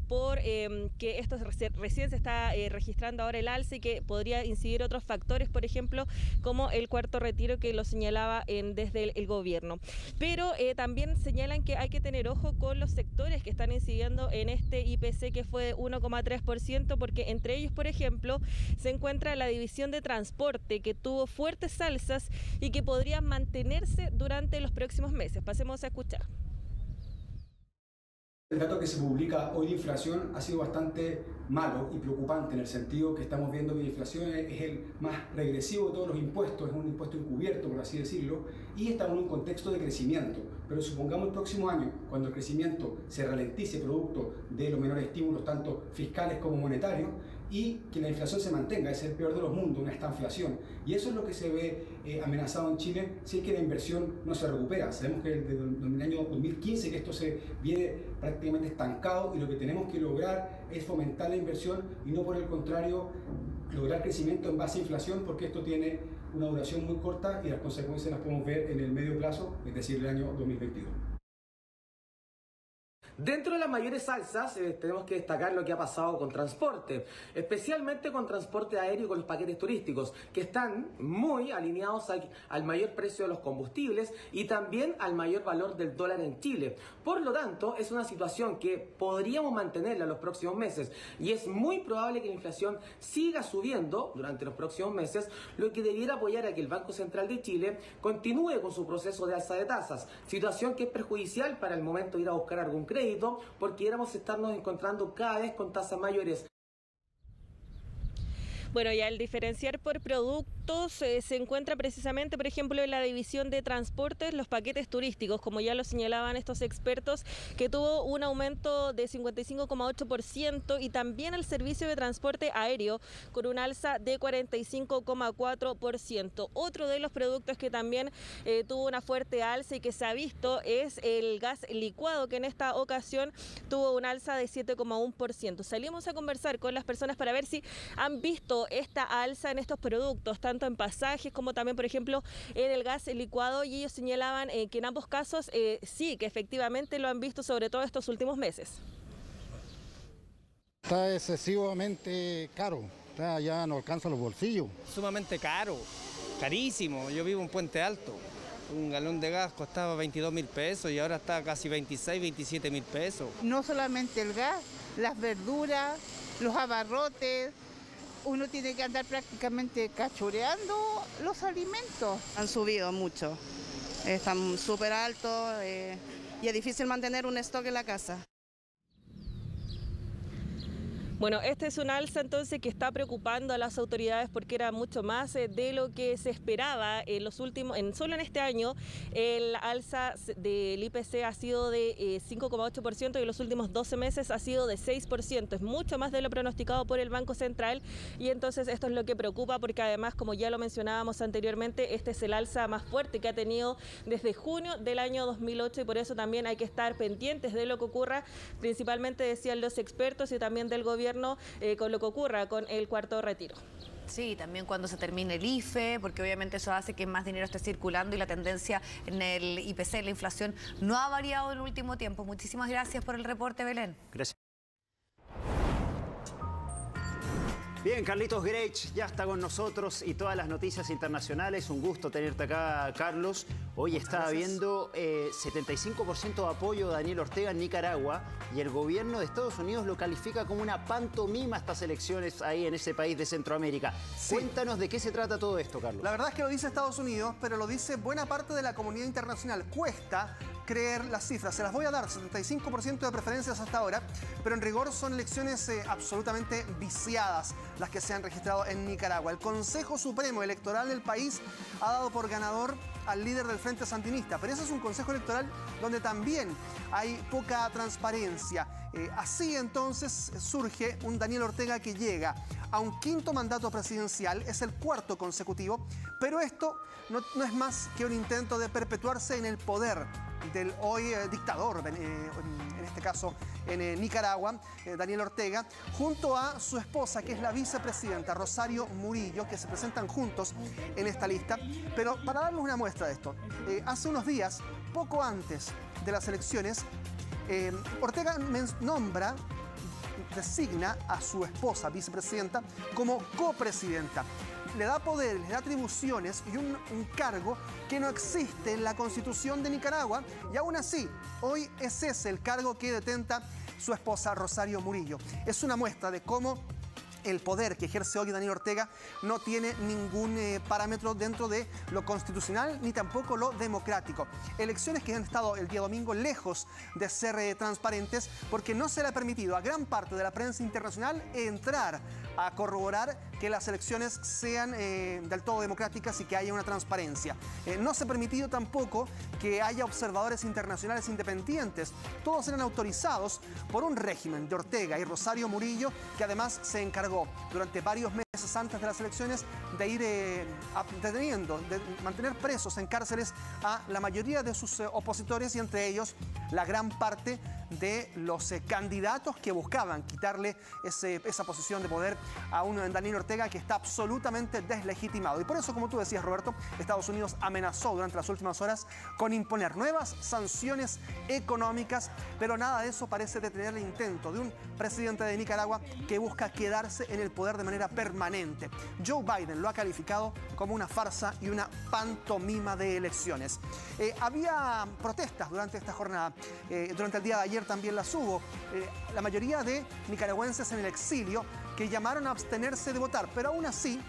por que esto recién se está registrando ahora el alza y que podría incidir otros factores, por ejemplo, como el cuarto retiro que lo señalaba desde el gobierno. Pero también señalan que hay que tener ojo con los sectores que están incidiendo en este IPC que fue de 1,3%, porque entre ellos, por ejemplo, se encuentra la división de transporte, que tuvo fuertes alzas y que podrían mantenerse durante los próximos meses. Pasemos a escuchar. El dato que se publica hoy de inflación ha sido bastante malo y preocupante, en el sentido que estamos viendo que la inflación es el más regresivo de todos los impuestos, es un impuesto encubierto, por así decirlo, y estamos en un contexto de crecimiento. Pero supongamos el próximo año, cuando el crecimiento se ralentice producto de los menores estímulos, tanto fiscales como monetarios, y que la inflación se mantenga, es el peor de los mundos, una estanflación. Y eso es lo que se ve amenazado en Chile si es que la inversión no se recupera. Sabemos que desde el año 2015 que esto se viene prácticamente estancado y lo que tenemos que lograr es fomentar la inversión y no, por el contrario, lograr crecimiento en base a inflación, porque esto tiene una duración muy corta y las consecuencias las podemos ver en el medio plazo, es decir, el año 2022. Dentro de las mayores alzas tenemos que destacar lo que ha pasado con transporte, especialmente con transporte aéreo y con los paquetes turísticos, que están muy alineados al mayor precio de los combustibles y también al mayor valor del dólar en Chile. Por lo tanto, es una situación que podríamos mantenerla en los próximos meses y es muy probable que la inflación siga subiendo durante los próximos meses, lo que debiera apoyar a que el Banco Central de Chile continúe con su proceso de alza de tasas, situación que es perjudicial para el momento de ir a buscar algún crédito, porque éramos estarnos encontrando cada vez con tasas mayores. Bueno, y al diferenciar por productos se encuentra precisamente, por ejemplo, en la división de transportes, los paquetes turísticos, como ya lo señalaban estos expertos, que tuvo un aumento de 55,8%, y también el servicio de transporte aéreo con un alza de 45,4%. Otro de los productos que también tuvo una fuerte alza y que se ha visto es el gas licuado, que en esta ocasión tuvo un alza de 7,1%. Salimos a conversar con las personas para ver si han visto esta alza en estos productos, tanto en pasajes como también, por ejemplo, en el gas licuado, y ellos señalaban que en ambos casos sí, que efectivamente lo han visto, sobre todo estos últimos meses. Está excesivamente caro, ya no alcanza los bolsillos. Sumamente caro, carísimo. Yo vivo en Puente Alto. Un galón de gas costaba 22.000 pesos y ahora está casi 26, 27.000 pesos. No solamente el gas, las verduras, los abarrotes. Uno tiene que andar prácticamente cachureando los alimentos. Han subido mucho, están súper altos y es difícil mantener un stock en la casa. Bueno, este es un alza entonces que está preocupando a las autoridades porque era mucho más de lo que se esperaba en los últimos, solo en este año el alza del IPC ha sido de 5,8% y en los últimos 12 meses ha sido de 6%, es mucho más de lo pronosticado por el Banco Central y entonces esto es lo que preocupa porque además, como ya lo mencionábamos anteriormente, este es el alza más fuerte que ha tenido desde junio del año 2008 y por eso también hay que estar pendientes de lo que ocurra, principalmente decían los expertos y también del gobierno con lo que ocurra con el cuarto retiro. Sí, también cuando se termine el IFE, porque obviamente eso hace que más dinero esté circulando y la tendencia en el IPC, la inflación, no ha variado en el último tiempo. Muchísimas gracias por el reporte, Belén. Gracias. Bien, Carlitos Grech ya está con nosotros y todas las noticias internacionales. Un gusto tenerte acá, Carlos. Hoy estaba viendo 75% de apoyo de Daniel Ortega en Nicaragua y el gobierno de Estados Unidos lo califica como una pantomima estas elecciones ahí en ese país de Centroamérica. Sí. Cuéntanos de qué se trata todo esto, Carlos. La verdad es que lo dice Estados Unidos, pero lo dice buena parte de la comunidad internacional. Cuesta creer las cifras. Se las voy a dar, 75% de preferencias hasta ahora, pero en rigor son elecciones absolutamente viciadas las que se han registrado en Nicaragua. El Consejo Supremo Electoral del país ha dado por ganador al líder del Frente Sandinista, pero ese es un consejo electoral donde también hay poca transparencia. Así entonces surge un Daniel Ortega que llega a un quinto mandato presidencial, es el cuarto consecutivo, pero esto no es más que un intento de perpetuarse en el poder del hoy dictador, en este caso en Nicaragua, Daniel Ortega, junto a su esposa, que es la vicepresidenta Rosario Murillo, que se presentan juntos en esta lista. Pero para darnos una muestra de esto, hace unos días, poco antes de las elecciones, Ortega designa a su esposa, vicepresidenta, como copresidenta. Le da poderes, le da atribuciones y un cargo que no existe en la Constitución de Nicaragua y aún así, hoy es ese el cargo que detenta su esposa Rosario Murillo. Es una muestra de cómo el poder que ejerce hoy Daniel Ortega no tiene ningún parámetro dentro de lo constitucional ni tampoco lo democrático. Elecciones que han estado el día domingo lejos de ser transparentes porque no se le ha permitido a gran parte de la prensa internacional entrar a corroborar que las elecciones sean del todo democráticas y que haya una transparencia. No se ha permitido tampoco que haya observadores internacionales independientes. Todos eran autorizados por un régimen de Ortega y Rosario Murillo, que además se encargó durante varios meses antes de las elecciones de ir deteniendo, de mantener presos en cárceles a la mayoría de sus opositores y entre ellos la gran parte de los candidatos que buscaban quitarle esa posición de poder a un Daniel Ortega que está absolutamente deslegitimado. Y por eso, como tú decías, Roberto, Estados Unidos amenazó durante las últimas horas con imponer nuevas sanciones económicas, pero nada de eso parece detener el intento de un presidente de Nicaragua que busca quedarse en el poder de manera permanente. Joe Biden lo ha calificado como una farsa y una pantomima de elecciones. Había protestas durante esta jornada. Durante el día de ayer también las hubo. La mayoría de nicaragüenses en el exilio que llamaron a abstenerse de votar, pero aún así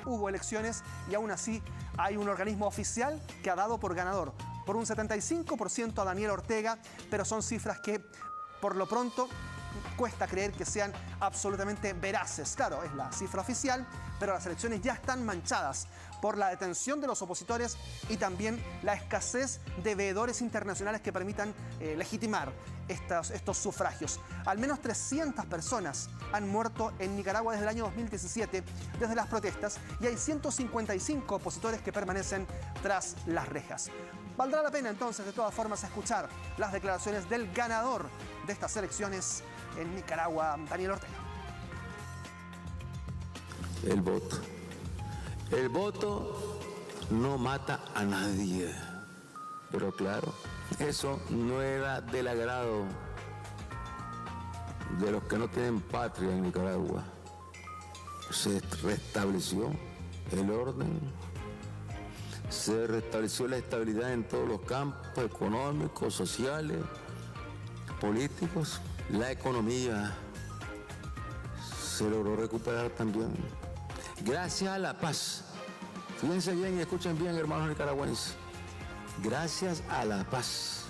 hubo elecciones y aún así hay un organismo oficial que ha dado por ganador por un 75% a Daniel Ortega, pero son cifras que por lo pronto cuesta creer que sean absolutamente veraces. Claro, es la cifra oficial, pero las elecciones ya están manchadas por la detención de los opositores y también la escasez de veedores internacionales que permitan legitimar estos sufragios. Al menos 300 personas han muerto en Nicaragua desde el año 2017, desde las protestas, y hay 155 opositores que permanecen tras las rejas. Valdrá la pena entonces, de todas formas, escuchar las declaraciones del ganador de estas elecciones en Nicaragua, Daniel Ortega. El voto. El voto no mata a nadie. Pero claro, eso no era del agrado de los que no tienen patria en Nicaragua. Se restableció el orden, se restableció la estabilidad en todos los campos económicos, sociales, políticos. La economía se logró recuperar también. Gracias a la paz. Fíjense bien y escuchen bien, hermanos nicaragüenses. Gracias a la paz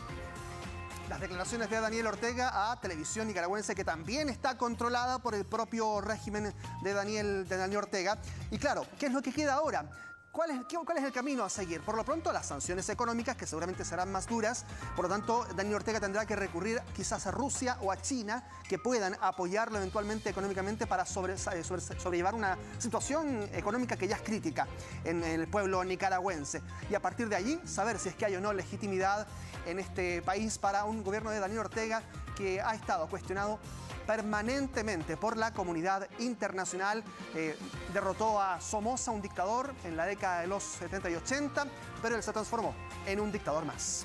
las declaraciones de Daniel Ortega a Televisión Nicaragüense, que también está controlada por el propio régimen de Daniel Ortega. Y claro, ¿qué es lo que queda ahora? ¿Cuál es el camino a seguir? Por lo pronto, las sanciones económicas, que seguramente serán más duras. Por lo tanto, Daniel Ortega tendrá que recurrir quizás a Rusia o a China, que puedan apoyarlo eventualmente económicamente para sobrellevar una situación económica que ya es crítica en el pueblo nicaragüense. Y a partir de allí, saber si es que hay o no legitimidad en este país para un gobierno de Daniel Ortega que ha estado cuestionado permanentemente por la comunidad internacional. Derrotó a Somoza, un dictador, en la década de los 70 y 80, pero él se transformó en un dictador más.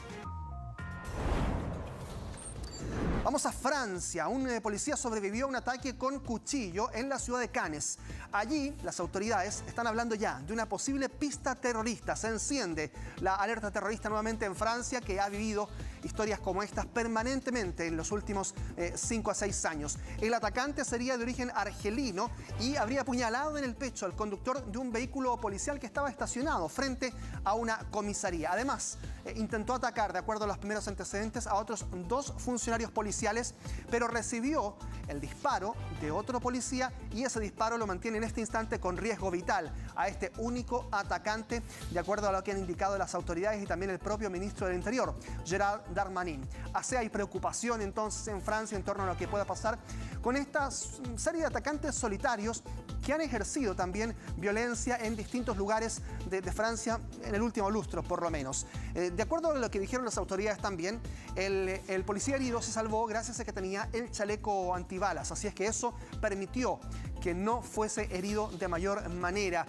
Vamos a Francia. Un policía sobrevivió a un ataque con cuchillo en la ciudad de Cannes. Allí, las autoridades están hablando ya de una posible pista terrorista. Se enciende la alerta terrorista nuevamente en Francia, que ha vivido historias como estas permanentemente en los últimos 5 a 6 años. El atacante sería de origen argelino y habría apuñalado en el pecho al conductor de un vehículo policial que estaba estacionado frente a una comisaría. Además, intentó atacar, de acuerdo a los primeros antecedentes, a otros 2 funcionarios policiales, pero recibió el disparo de otro policía y ese disparo lo mantiene en este instante con riesgo vital a este único atacante, de acuerdo a lo que han indicado las autoridades y también el propio ministro del Interior, Gerald Darmanin. Así hay preocupación entonces en Francia en torno a lo que pueda pasar con esta serie de atacantes solitarios que han ejercido también violencia en distintos lugares de Francia en el último lustro, por lo menos. De acuerdo a lo que dijeron las autoridades también, el policía herido se salvó gracias a que tenía el chaleco antibalas, así es que eso permitió que no fuese herido de mayor manera.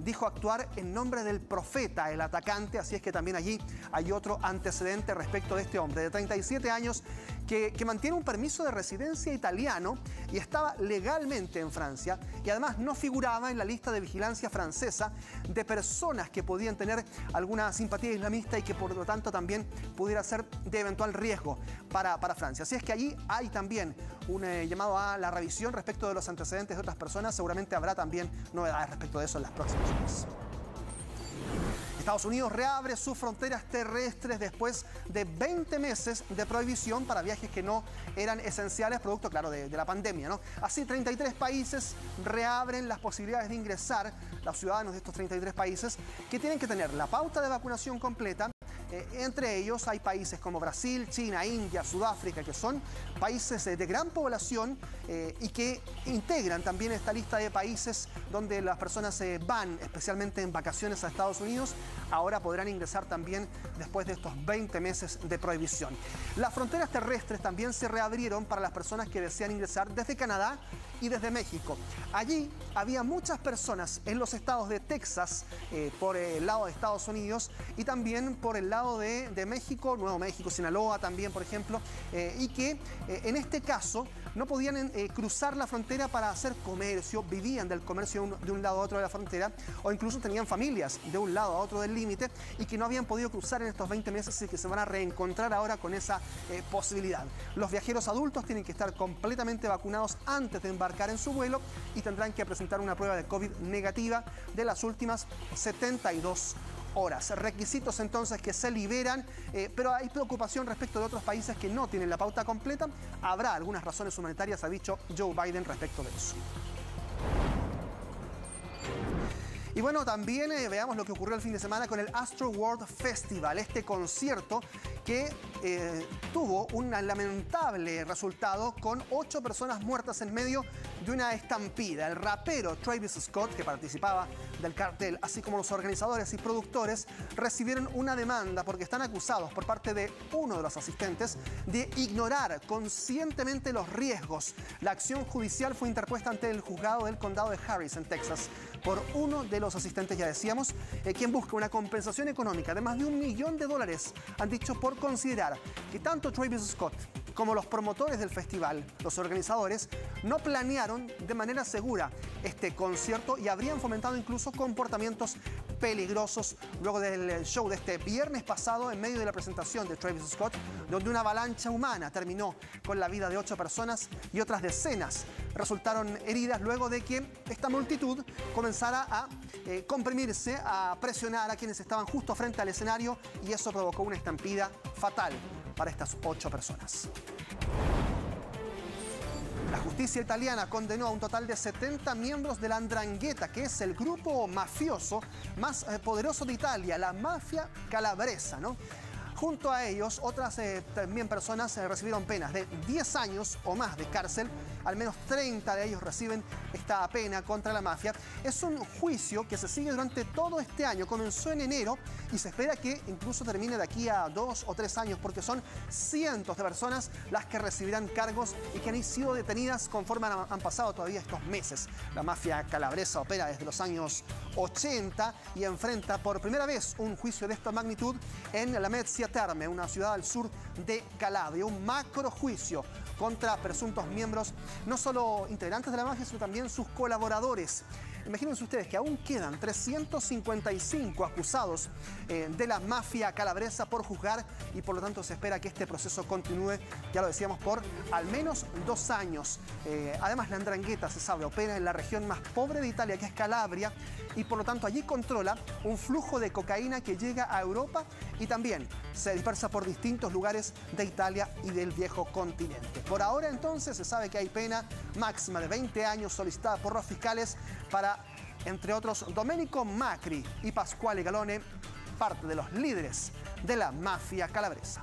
Dijo actuar en nombre del profeta, el atacante, así es que también allí hay otro antecedente respecto de este hombre de 37 años que mantiene un permiso de residencia italiano y estaba legalmente en Francia y además no figuraba en la lista de vigilancia francesa de personas que podían tener alguna simpatía islamista y que por lo tanto también pudiera ser de eventual riesgo para Francia. Así es que allí hay también un llamado a la revisión respecto de los antecedentes de otras personas. Seguramente habrá también novedades respecto de eso en las próximas horas. Estados Unidos reabre sus fronteras terrestres después de 20 meses de prohibición para viajes que no eran esenciales, producto, claro, de la pandemia, ¿no? Así, 33 países reabren las posibilidades de ingresar, los ciudadanos de estos 33 países, que tienen que tener la pauta de vacunación completa. Entre ellos hay países como Brasil, China, India, Sudáfrica, que son países de gran población y que integran también esta lista de países donde las personas van especialmente en vacaciones a Estados Unidos. Ahora podrán ingresar también después de estos 20 meses de prohibición. Las fronteras terrestres también se reabrieron para las personas que desean ingresar desde Canadá y desde México. Allí había muchas personas en los estados de Texas, por el lado de Estados Unidos, y también por el lado de México, Nuevo México, Sinaloa también, por ejemplo, y que en este caso no podían cruzar la frontera para hacer comercio, vivían del comercio de un lado a otro de la frontera, o incluso tenían familias de un lado a otro del límite y que no habían podido cruzar en estos 20 meses y que se van a reencontrar ahora con esa posibilidad. Los viajeros adultos tienen que estar completamente vacunados antes de embarcar en su vuelo y tendrán que presentar una prueba de COVID negativa de las últimas 72 horas. Requisitos entonces que se liberan, pero hay preocupación respecto de otros países que no tienen la pauta completa. Habrá algunas razones humanitarias, ha dicho Joe Biden respecto de eso. Y bueno, también veamos lo que ocurrió el fin de semana con el Astroworld Festival, este concierto que tuvo un lamentable resultado con 8 personas muertas en medio de una estampida. El rapero Travis Scott, que participaba del cartel, así como los organizadores y productores, recibieron una demanda porque están acusados por parte de uno de los asistentes de ignorar conscientemente los riesgos. La acción judicial fue interpuesta ante el juzgado del condado de Harris, en Texas, por uno de los asistentes, ya decíamos, quien busca una compensación económica de más de $1 millón, han dicho, por considerar que tanto Travis Scott como los promotores del festival, los organizadores, no planearon de manera segura este concierto y habrían fomentado incluso comportamientos peligrosos luego del show de este viernes pasado, en medio de la presentación de Travis Scott, donde una avalancha humana terminó con la vida de 8 personas y otras decenas resultaron heridas luego de que esta multitud comenzara a comprimirse, a presionar a quienes estaban justo frente al escenario, y eso provocó una estampida fatal para estas 8 personas. La justicia italiana condenó a un total de 70 miembros de la 'Ndrangheta, que es el grupo mafioso más poderoso de Italia, la mafia calabresa, ¿no? Junto a ellos, otras también personas recibieron penas de 10 años o más de cárcel. Al menos 30 de ellos reciben esta pena contra la mafia. Es un juicio que se sigue durante todo este año. Comenzó en enero y se espera que incluso termine de aquí a 2 o 3 años, porque son cientos de personas las que recibirán cargos y que han sido detenidas conforme han pasado todavía estos meses. La mafia calabresa opera desde los años 80 y enfrenta por primera vez un juicio de esta magnitud en la Mezzia Terme, una ciudad al sur de Calabria. Un macro juicio contra presuntos miembros, no solo integrantes de la mafia, sino también sus colaboradores. Imagínense ustedes que aún quedan 355 acusados de la mafia calabresa por juzgar, y por lo tanto se espera que este proceso continúe, ya lo decíamos, por al menos 2 años. Además, la 'Ndrangheta, se sabe, opera en la región más pobre de Italia, que es Calabria, y por lo tanto allí controla un flujo de cocaína que llega a Europa y también se dispersa por distintos lugares de Italia y del viejo continente. Por ahora entonces se sabe que hay pena máxima de 20 años solicitada por los fiscales para, entre otros, Domenico Macri y Pasquale Galone, parte de los líderes de la mafia calabresa.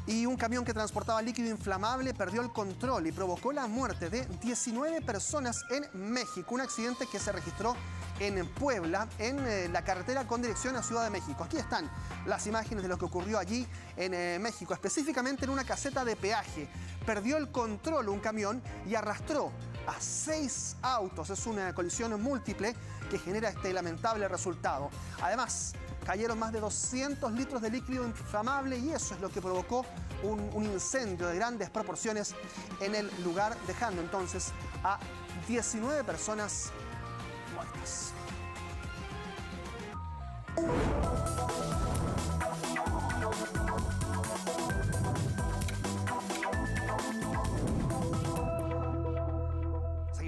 Y un camión que transportaba líquido inflamable perdió el control y provocó la muerte de 19 personas en México. Un accidente que se registró en Puebla, en la carretera con dirección a Ciudad de México. Aquí están las imágenes de lo que ocurrió allí en México, específicamente en una caseta de peaje. Perdió el control un camión y arrastró a 6 autos. Es una colisión múltiple que genera este lamentable resultado. Además, cayeron más de 200 litros de líquido inflamable y eso es lo que provocó un incendio de grandes proporciones en el lugar, dejando entonces a 19 personas muertas.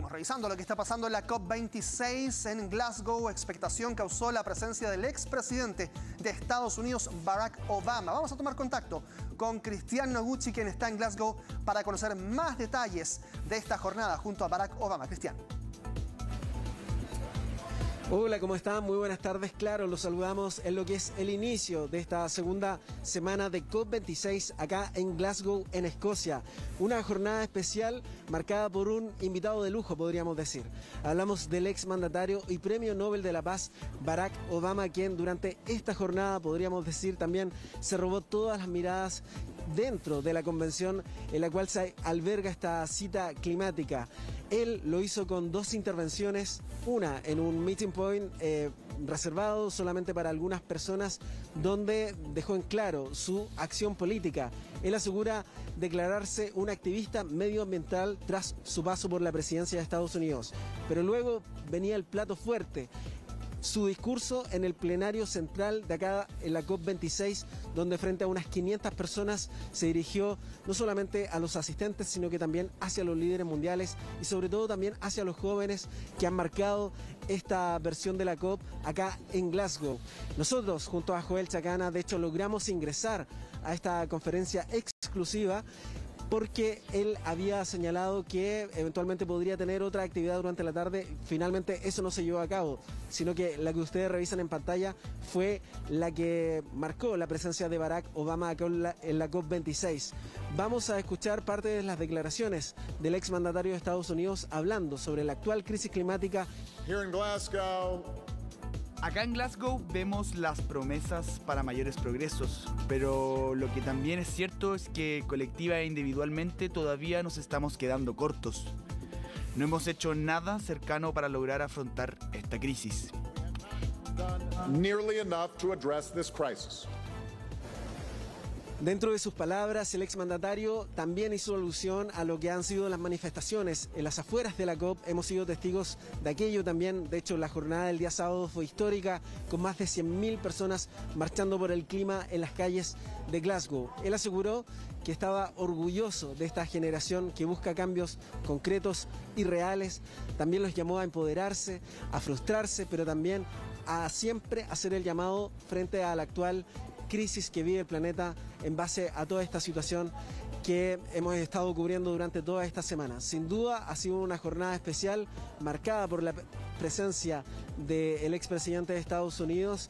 Revisando lo que está pasando en la COP26 en Glasgow, expectación causó la presencia del expresidente de Estados Unidos, Barack Obama. Vamos a tomar contacto con Cristian Noguchi, quien está en Glasgow, para conocer más detalles de esta jornada junto a Barack Obama. Cristian. Hola, ¿cómo están? Muy buenas tardes. Claro, los saludamos en lo que es el inicio de esta segunda semana de COP26 acá en Glasgow, en Escocia. Una jornada especial marcada por un invitado de lujo, podríamos decir. Hablamos del exmandatario y Premio Nobel de la Paz, Barack Obama, quien durante esta jornada, podríamos decir también, se robó todas las miradas dentro de la convención en la cual se alberga esta cita climática. Él lo hizo con 2 intervenciones, una en un meeting point reservado solamente para algunas personas, donde dejó en claro su acción política. Él asegura declararse un activista medioambiental tras su paso por la presidencia de Estados Unidos. Pero luego venía el plato fuerte, su discurso en el plenario central de acá en la COP26, donde frente a unas 500 personas se dirigió no solamente a los asistentes, sino que también hacia los líderes mundiales y sobre todo también hacia los jóvenes que han marcado esta versión de la COP acá en Glasgow. Nosotros, junto a Joel Chacana, de hecho logramos ingresar a esta conferencia exclusiva porque él había señalado que eventualmente podría tener otra actividad durante la tarde. Finalmente eso no se llevó a cabo, sino que la que ustedes revisan en pantalla fue la que marcó la presencia de Barack Obama acá en la COP26. Vamos a escuchar parte de las declaraciones del exmandatario de Estados Unidos hablando sobre la actual crisis climática. Here in Glasgow. Acá en Glasgow vemos las promesas para mayores progresos, pero lo que también es cierto es que colectiva e individualmente todavía nos estamos quedando cortos. No hemos hecho nada cercano para lograr afrontar esta crisis. Nearly enough to address this crisis. Dentro de sus palabras, el exmandatario también hizo alusión a lo que han sido las manifestaciones en las afueras de la COP. Hemos sido testigos de aquello también. De hecho, la jornada del día sábado fue histórica, con más de 100.000 personas marchando por el clima en las calles de Glasgow. Él aseguró que estaba orgulloso de esta generación que busca cambios concretos y reales. También los llamó a empoderarse, a frustrarse, pero también a siempre hacer el llamado frente a la actual crisis que vive el planeta en base a toda esta situación que hemos estado cubriendo durante toda esta semana. Sin duda ha sido una jornada especial marcada por la presencia del expresidente de Estados Unidos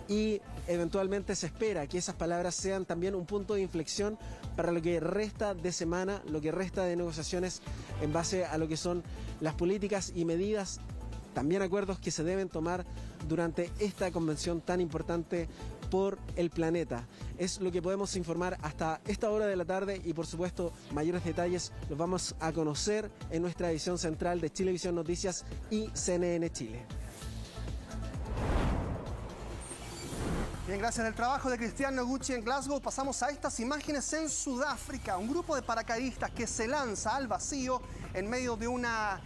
y eventualmente se espera que esas palabras sean también un punto de inflexión para lo que resta de semana, lo que resta de negociaciones en base a lo que son las políticas y medidas, también acuerdos que se deben tomar durante esta convención tan importante por el planeta. Es lo que podemos informar hasta esta hora de la tarde y por supuesto mayores detalles los vamos a conocer en nuestra edición central de Chilevisión Noticias y CNN Chile. Bien, gracias al trabajo de Cristian Noguchi en Glasgow, pasamos a estas imágenes en Sudáfrica. Un grupo de paracaidistas que se lanza al vacío en medio de una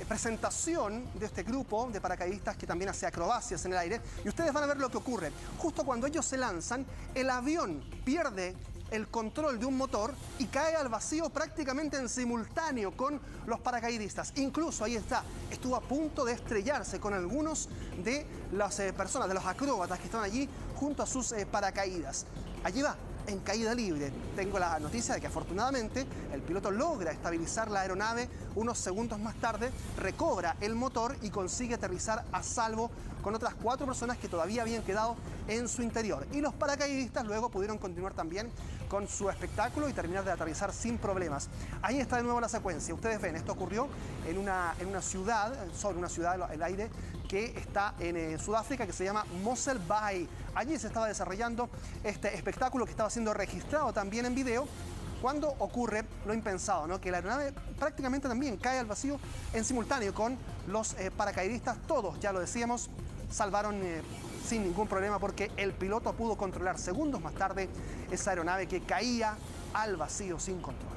presentación de este grupo de paracaidistas que también hace acrobacias en el aire. Y ustedes van a ver lo que ocurre. Justo cuando ellos se lanzan, el avión pierde el control de un motor y cae al vacío prácticamente en simultáneo con los paracaidistas. Incluso ahí está, estuvo a punto de estrellarse con algunos de las personas, de los acróbatas que están allí junto a sus paracaídas. Allí va, en caída libre. Tengo la noticia de que afortunadamente el piloto logra estabilizar la aeronave. Unos segundos más tarde recobra el motor y consigue aterrizar a salvo con otras 4 personas que todavía habían quedado en su interior. Y los paracaidistas luego pudieron continuar también con su espectáculo y terminar de aterrizar sin problemas. Ahí está de nuevo la secuencia. Ustedes ven, esto ocurrió en una ciudad, sobre una ciudad al aire que está en Sudáfrica, que se llama Mossel Bay. Allí se estaba desarrollando este espectáculo que estaba siendo registrado también en video, cuando ocurre lo impensado, ¿no? Que la aeronave prácticamente también cae al vacío en simultáneo con los paracaidistas. Todos, ya lo decíamos, salvaron sin ningún problema porque el piloto pudo controlar segundos más tarde esa aeronave que caía al vacío sin control.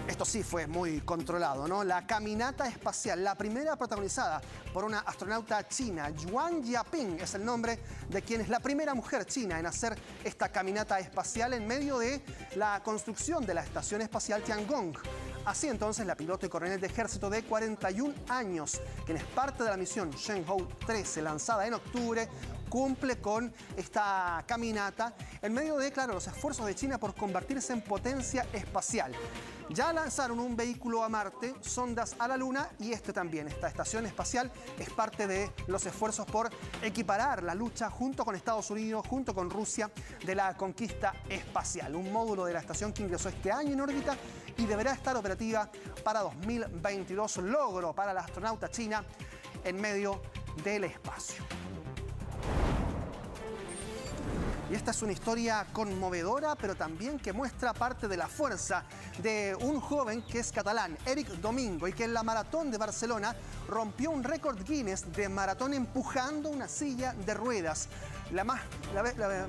Esto sí fue muy controlado, ¿no? La caminata espacial, la primera protagonizada por una astronauta china, Yuan Yaping, es el nombre de quien es la primera mujer china en hacer esta caminata espacial en medio de la construcción de la estación espacial Tiangong. Así entonces, la piloto y coronel de ejército de 41 años, quien es parte de la misión Shenzhou 13, lanzada en octubre, cumple con esta caminata en medio de, claro, los esfuerzos de China por convertirse en potencia espacial. Ya lanzaron un vehículo a Marte, sondas a la Luna y también, esta estación espacial, es parte de los esfuerzos por equiparar la lucha junto con Estados Unidos, junto con Rusia, de la conquista espacial. Un módulo de la estación que ingresó este año en órbita y deberá estar operativa para 2022. Logro para la astronauta china en medio del espacio. Y esta es una historia conmovedora, pero también que muestra parte de la fuerza de un joven que es catalán, Eric Domingo, y que en la maratón de Barcelona rompió un récord Guinness de maratón empujando una silla de ruedas. La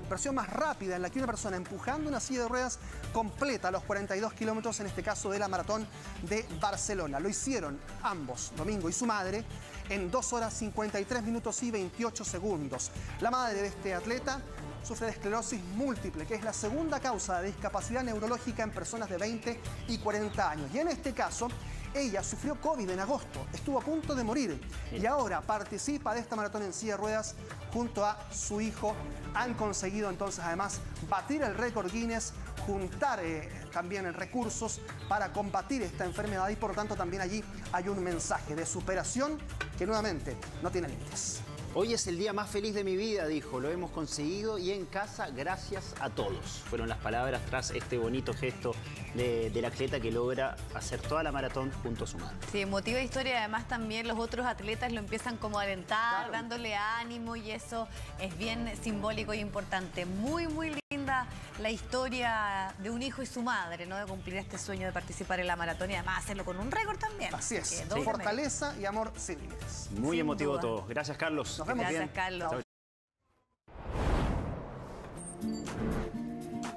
versión más rápida en la que una persona empujando una silla de ruedas completa los 42 kilómetros, en este caso de la maratón de Barcelona. Lo hicieron ambos, Domingo y su madre, en 2 horas 53 minutos y 28 segundos. La madre de este atleta sufre de esclerosis múltiple, que es la segunda causa de discapacidad neurológica en personas de 20 y 40 años. Y en este caso, ella sufrió COVID en agosto, estuvo a punto de morir y ahora participa de esta maratón en silla de ruedas junto a su hijo. Han conseguido entonces además batir el récord Guinness, juntar también recursos para combatir esta enfermedad y por lo tanto también allí hay un mensaje de superación que nuevamente no tiene límites. Hoy es el día más feliz de mi vida, dijo. Lo hemos conseguido y en casa gracias a todos. Fueron las palabras tras este bonito gesto del atleta que logra hacer toda la maratón junto a su madre. Sí, emotiva historia. Además también los otros atletas lo empiezan como a alentar, claro, dándole ánimo y eso es bien simbólico y importante. Muy, muy linda la historia de un hijo y su madre, ¿no? De cumplir este sueño de participar en la maratón y además hacerlo con un récord también. Así es. Sí. Fortaleza y amor sin límites. Muy emotivo todo. Gracias, Carlos. Nos vemos. Gracias, Carlos. Chao.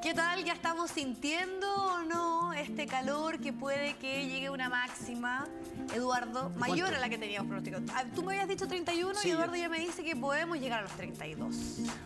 ¿Qué tal? ¿Ya estamos sintiendo o no este calor que puede que llegue una máxima, Eduardo, mayor a la que teníamos pronosticado? Tú me habías dicho 31 y Eduardo ya me dice que podemos llegar a los 32.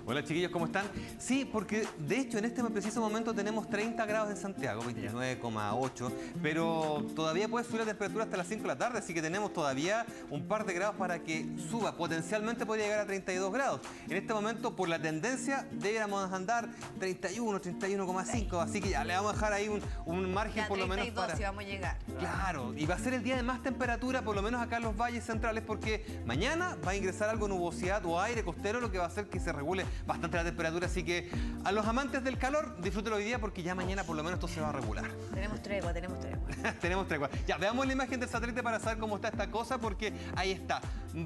Hola chiquillos, ¿cómo están? Sí, porque de hecho en este preciso momento tenemos 30 grados en Santiago, 29,8, pero todavía puede subir la temperatura hasta las 5 de la tarde, así que tenemos todavía un par de grados para que suba. Potencialmente podría llegar a 32 grados. En este momento, por la tendencia, deberíamos andar 31, 31,5, así que ya le vamos a dejar ahí un margen ya, por lo menos para... si vamos a llegar. Claro, y va a ser el día de más temperatura, por lo menos acá en los valles centrales, porque mañana va a ingresar algo de nubosidad o aire costero, lo que va a hacer que se regule bastante la temperatura, así que a los amantes del calor, disfrútenlo hoy día porque ya mañana por lo menos esto se va a regular. Tenemos tregua, tenemos tregua. Tenemos tregua. Ya, veamos la imagen del satélite para saber cómo está esta cosa, porque ahí está,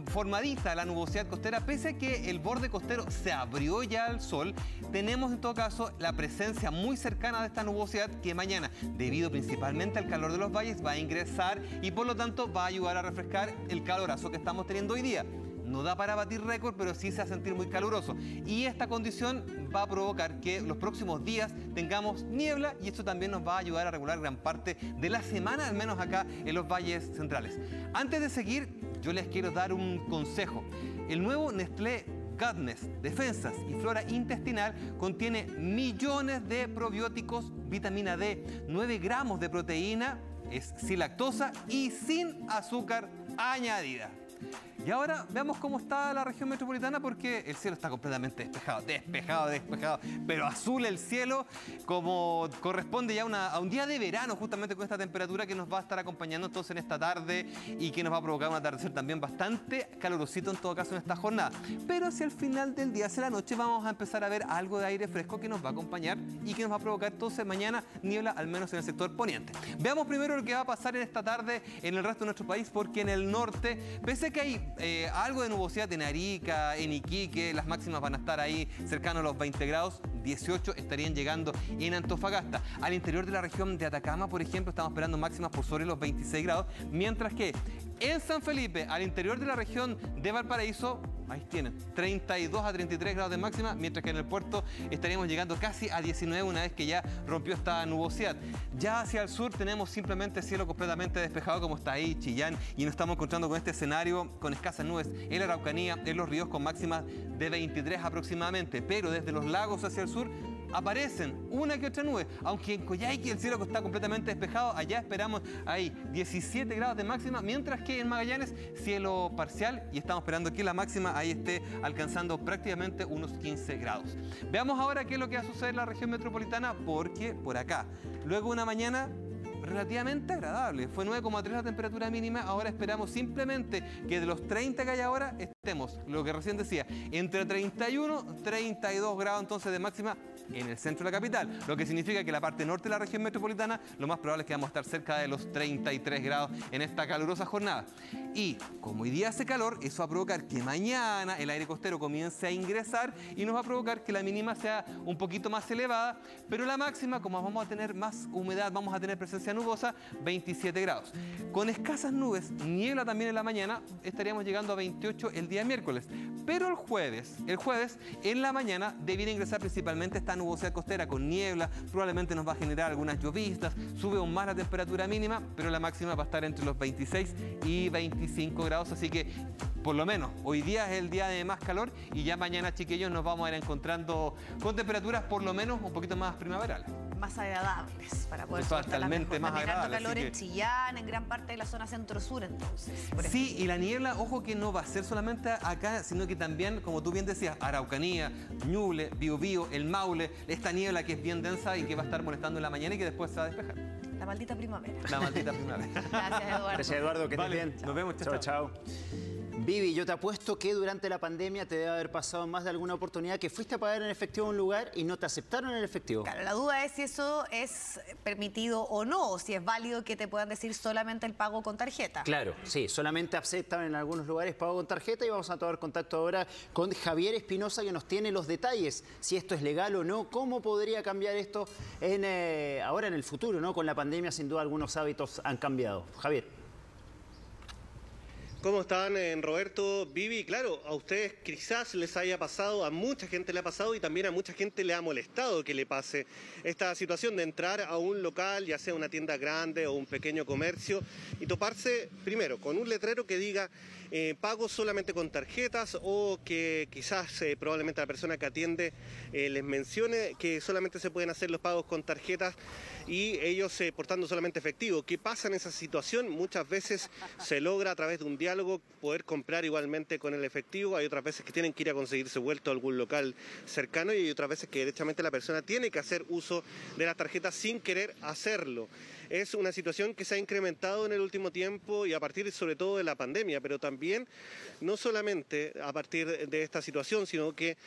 formadita la nubosidad costera, pese a que el borde costero se abrió ya al sol, tenemos en todo caso la presencia muy cercana de esta nubosidad que mañana, debido principalmente al calor de los valles, va a ingresar y por lo tanto va a ayudar a refrescar el calorazo que estamos teniendo hoy día. No da para batir récord, pero sí se va a sentir muy caluroso. Y esta condición va a provocar que los próximos días tengamos niebla y esto también nos va a ayudar a regular gran parte de la semana, al menos acá en los valles centrales. Antes de seguir, yo les quiero dar un consejo. El nuevo Nestlé Goodness Defensas y Flora Intestinal contiene millones de probióticos, vitamina D, 9 gramos de proteína, es sin lactosa y sin azúcar añadida. Y ahora veamos cómo está la región metropolitana porque el cielo está completamente despejado, pero azul el cielo como corresponde ya a un día de verano justamente con esta temperatura que nos va a estar acompañando entonces en esta tarde y que nos va a provocar un atardecer también bastante calurosito en todo caso en esta jornada. Pero hacia el final del día, hacia la noche, vamos a empezar a ver algo de aire fresco que nos va a acompañar y que nos va a provocar entonces mañana niebla, al menos en el sector poniente. Veamos primero lo que va a pasar en esta tarde en el resto de nuestro país porque en el norte, pese a que hay algo de nubosidad en Arica, en Iquique, las máximas van a estar ahí cercanos a los 20 grados, 18 estarían llegando en Antofagasta. Al interior de la región de Atacama, por ejemplo, estamos esperando máximas por sobre los 26 grados, mientras que en San Felipe, al interior de la región de Valparaíso, ahí tienen, 32 a 33 grados de máxima, mientras que en el puerto estaríamos llegando casi a 19 una vez que ya rompió esta nubosidad. Ya hacia el sur tenemos simplemente cielo completamente despejado como está ahí Chillán y nos estamos encontrando con este escenario con escasas nubes en la Araucanía, en los ríos con máximas de 23 aproximadamente, pero desde los lagos hacia el sur aparecen una que otra nube, aunque en Coyhaique el cielo está completamente despejado, allá esperamos ahí 17 grados de máxima, mientras que en Magallanes cielo parcial y estamos esperando que la máxima ahí esté alcanzando prácticamente unos 15 grados. Veamos ahora qué es lo que va a suceder en la región metropolitana, porque por acá, luego una mañana relativamente agradable, fue 9,3 la temperatura mínima, ahora esperamos simplemente que de los 30 que hay ahora estemos, lo que recién decía, entre 31 y 32 grados entonces de máxima en el centro de la capital, lo que significa que la parte norte de la región metropolitana lo más probable es que vamos a estar cerca de los 33 grados en esta calurosa jornada. Y como hoy día hace calor, eso va a provocar que mañana el aire costero comience a ingresar y nos va a provocar que la mínima sea un poquito más elevada, pero la máxima, como vamos a tener más humedad, vamos a tener presencia nubosa, 27 grados. Con escasas nubes, niebla también en la mañana, estaríamos llegando a 28 el día miércoles. Pero el jueves en la mañana debiera ingresar principalmente esta nubosidad costera con niebla, probablemente nos va a generar algunas llovistas, sube aún más la temperatura mínima, pero la máxima va a estar entre los 26 y 25 grados, así que por lo menos hoy día es el día de más calor y ya mañana, chiquillos, nos vamos a ir encontrando con temperaturas por lo menos un poquito más primaverales. Más agradables para poder totalmente más agradable. Calor en Chillán, en gran parte de la zona centro-sur, entonces. Sí, y la niebla, ojo que no va a ser solamente acá, sino que también, como tú bien decías, Araucanía, Ñuble, Biobío, el Maule, esta niebla que es bien densa y que va a estar molestando en la mañana y que después se va a despejar. La maldita primavera. La maldita primavera. Gracias, Eduardo. Gracias, Eduardo, que estés bien. Nos vemos, chao. Vivi, yo te apuesto que durante la pandemia te debe haber pasado más de alguna oportunidad que fuiste a pagar en efectivo a un lugar y no te aceptaron en el efectivo. Claro, la duda es si eso es permitido o no, o si es válido que te puedan decir solamente el pago con tarjeta. Claro, sí, solamente aceptan en algunos lugares pago con tarjeta y vamos a tomar contacto ahora con Javier Espinosa que nos tiene los detalles, si esto es legal o no, cómo podría cambiar esto ahora en el futuro, ¿no? Con la pandemia sin duda algunos hábitos han cambiado. Javier. ¿Cómo están, Roberto, Vivi? Claro, a ustedes quizás les haya pasado, a mucha gente le ha pasado y también a mucha gente le ha molestado que le pase esta situación de entrar a un local, ya sea una tienda grande o un pequeño comercio, y toparse primero con un letrero que diga pago solamente con tarjetas, o que quizás probablemente la persona que atiende les mencione que solamente se pueden hacer los pagos con tarjetas y ellos portando solamente efectivo. ¿Qué pasa en esa situación? Muchas veces se logra a través de un diálogo poder comprar igualmente con el efectivo. Hay otras veces que tienen que ir a conseguirse vuelto a algún local cercano y hay otras veces que derechamente la persona tiene que hacer uso de las tarjetas sin querer hacerlo. Es una situación que se ha incrementado en el último tiempo y a partir sobre todo de la pandemia, pero también no solamente a partir de esta situación, sino que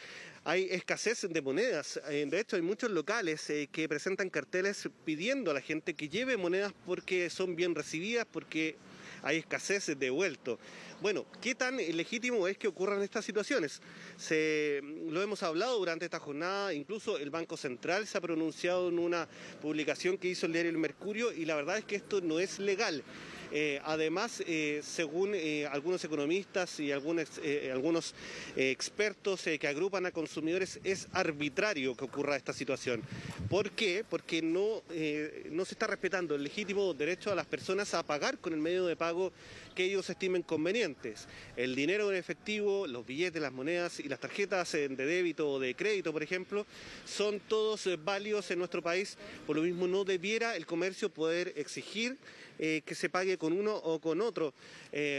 hay escasez de monedas. De hecho, hay muchos locales que presentan carteles pidiendo a la gente que lleve monedas porque son bien recibidas, porque hay escasez de vuelto. Bueno, ¿qué tan legítimo es que ocurran estas situaciones? Lo hemos hablado durante esta jornada, incluso el Banco Central se ha pronunciado en una publicación que hizo el diario El Mercurio y la verdad es que esto no es legal. Además, según algunos economistas y algunos expertos que agrupan a consumidores, es arbitrario que ocurra esta situación. ¿Por qué? Porque no se está respetando el legítimo derecho a las personas a pagar con el medio de pago que ellos estimen convenientes. El dinero en efectivo, los billetes, las monedas y las tarjetas de débito o de crédito, por ejemplo, son todos válidos en nuestro país. Por lo mismo, no debiera el comercio poder exigir que se pague con uno o con otro,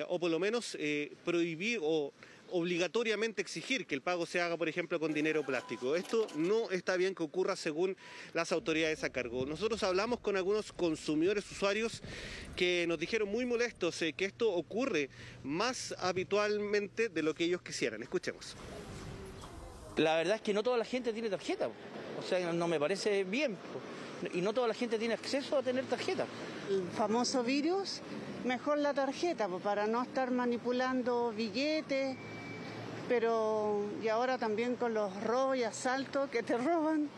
o por lo menos prohibir o obligatoriamente exigir que el pago se haga, por ejemplo, con dinero plástico. Esto no está bien que ocurra según las autoridades a cargo. Nosotros hablamos con algunos consumidores, usuarios, que nos dijeron muy molestos que esto ocurre más habitualmente de lo que ellos quisieran. Escuchemos. La verdad es que no toda la gente tiene tarjeta, o sea, no me parece bien, y no toda la gente tiene acceso a tener tarjeta. El famoso virus, mejor la tarjeta, para no estar manipulando billetes, pero y ahora también con los robos y asaltos que te roban,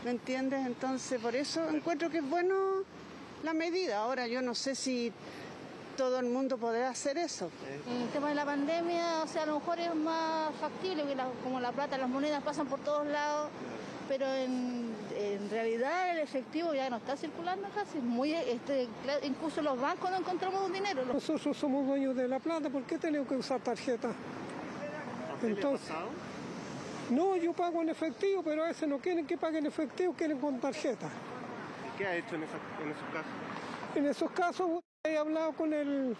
¿me entiendes? Entonces por eso encuentro que es bueno la medida. Ahora yo no sé si todo el mundo podrá hacer eso. El tema de la pandemia, o sea, a lo mejor es más factible, porque como la plata, las monedas pasan por todos lados, pero en realidad el efectivo ya no está circulando casi, incluso los bancos no encontramos un dinero. Nosotros somos dueños de la plata, ¿por qué tenemos que usar tarjeta? Entonces, no, yo pago en efectivo, pero a veces no quieren que pague en efectivo, quieren con tarjeta. ¿Y qué ha hecho en esos casos? En esos casos he hablado con el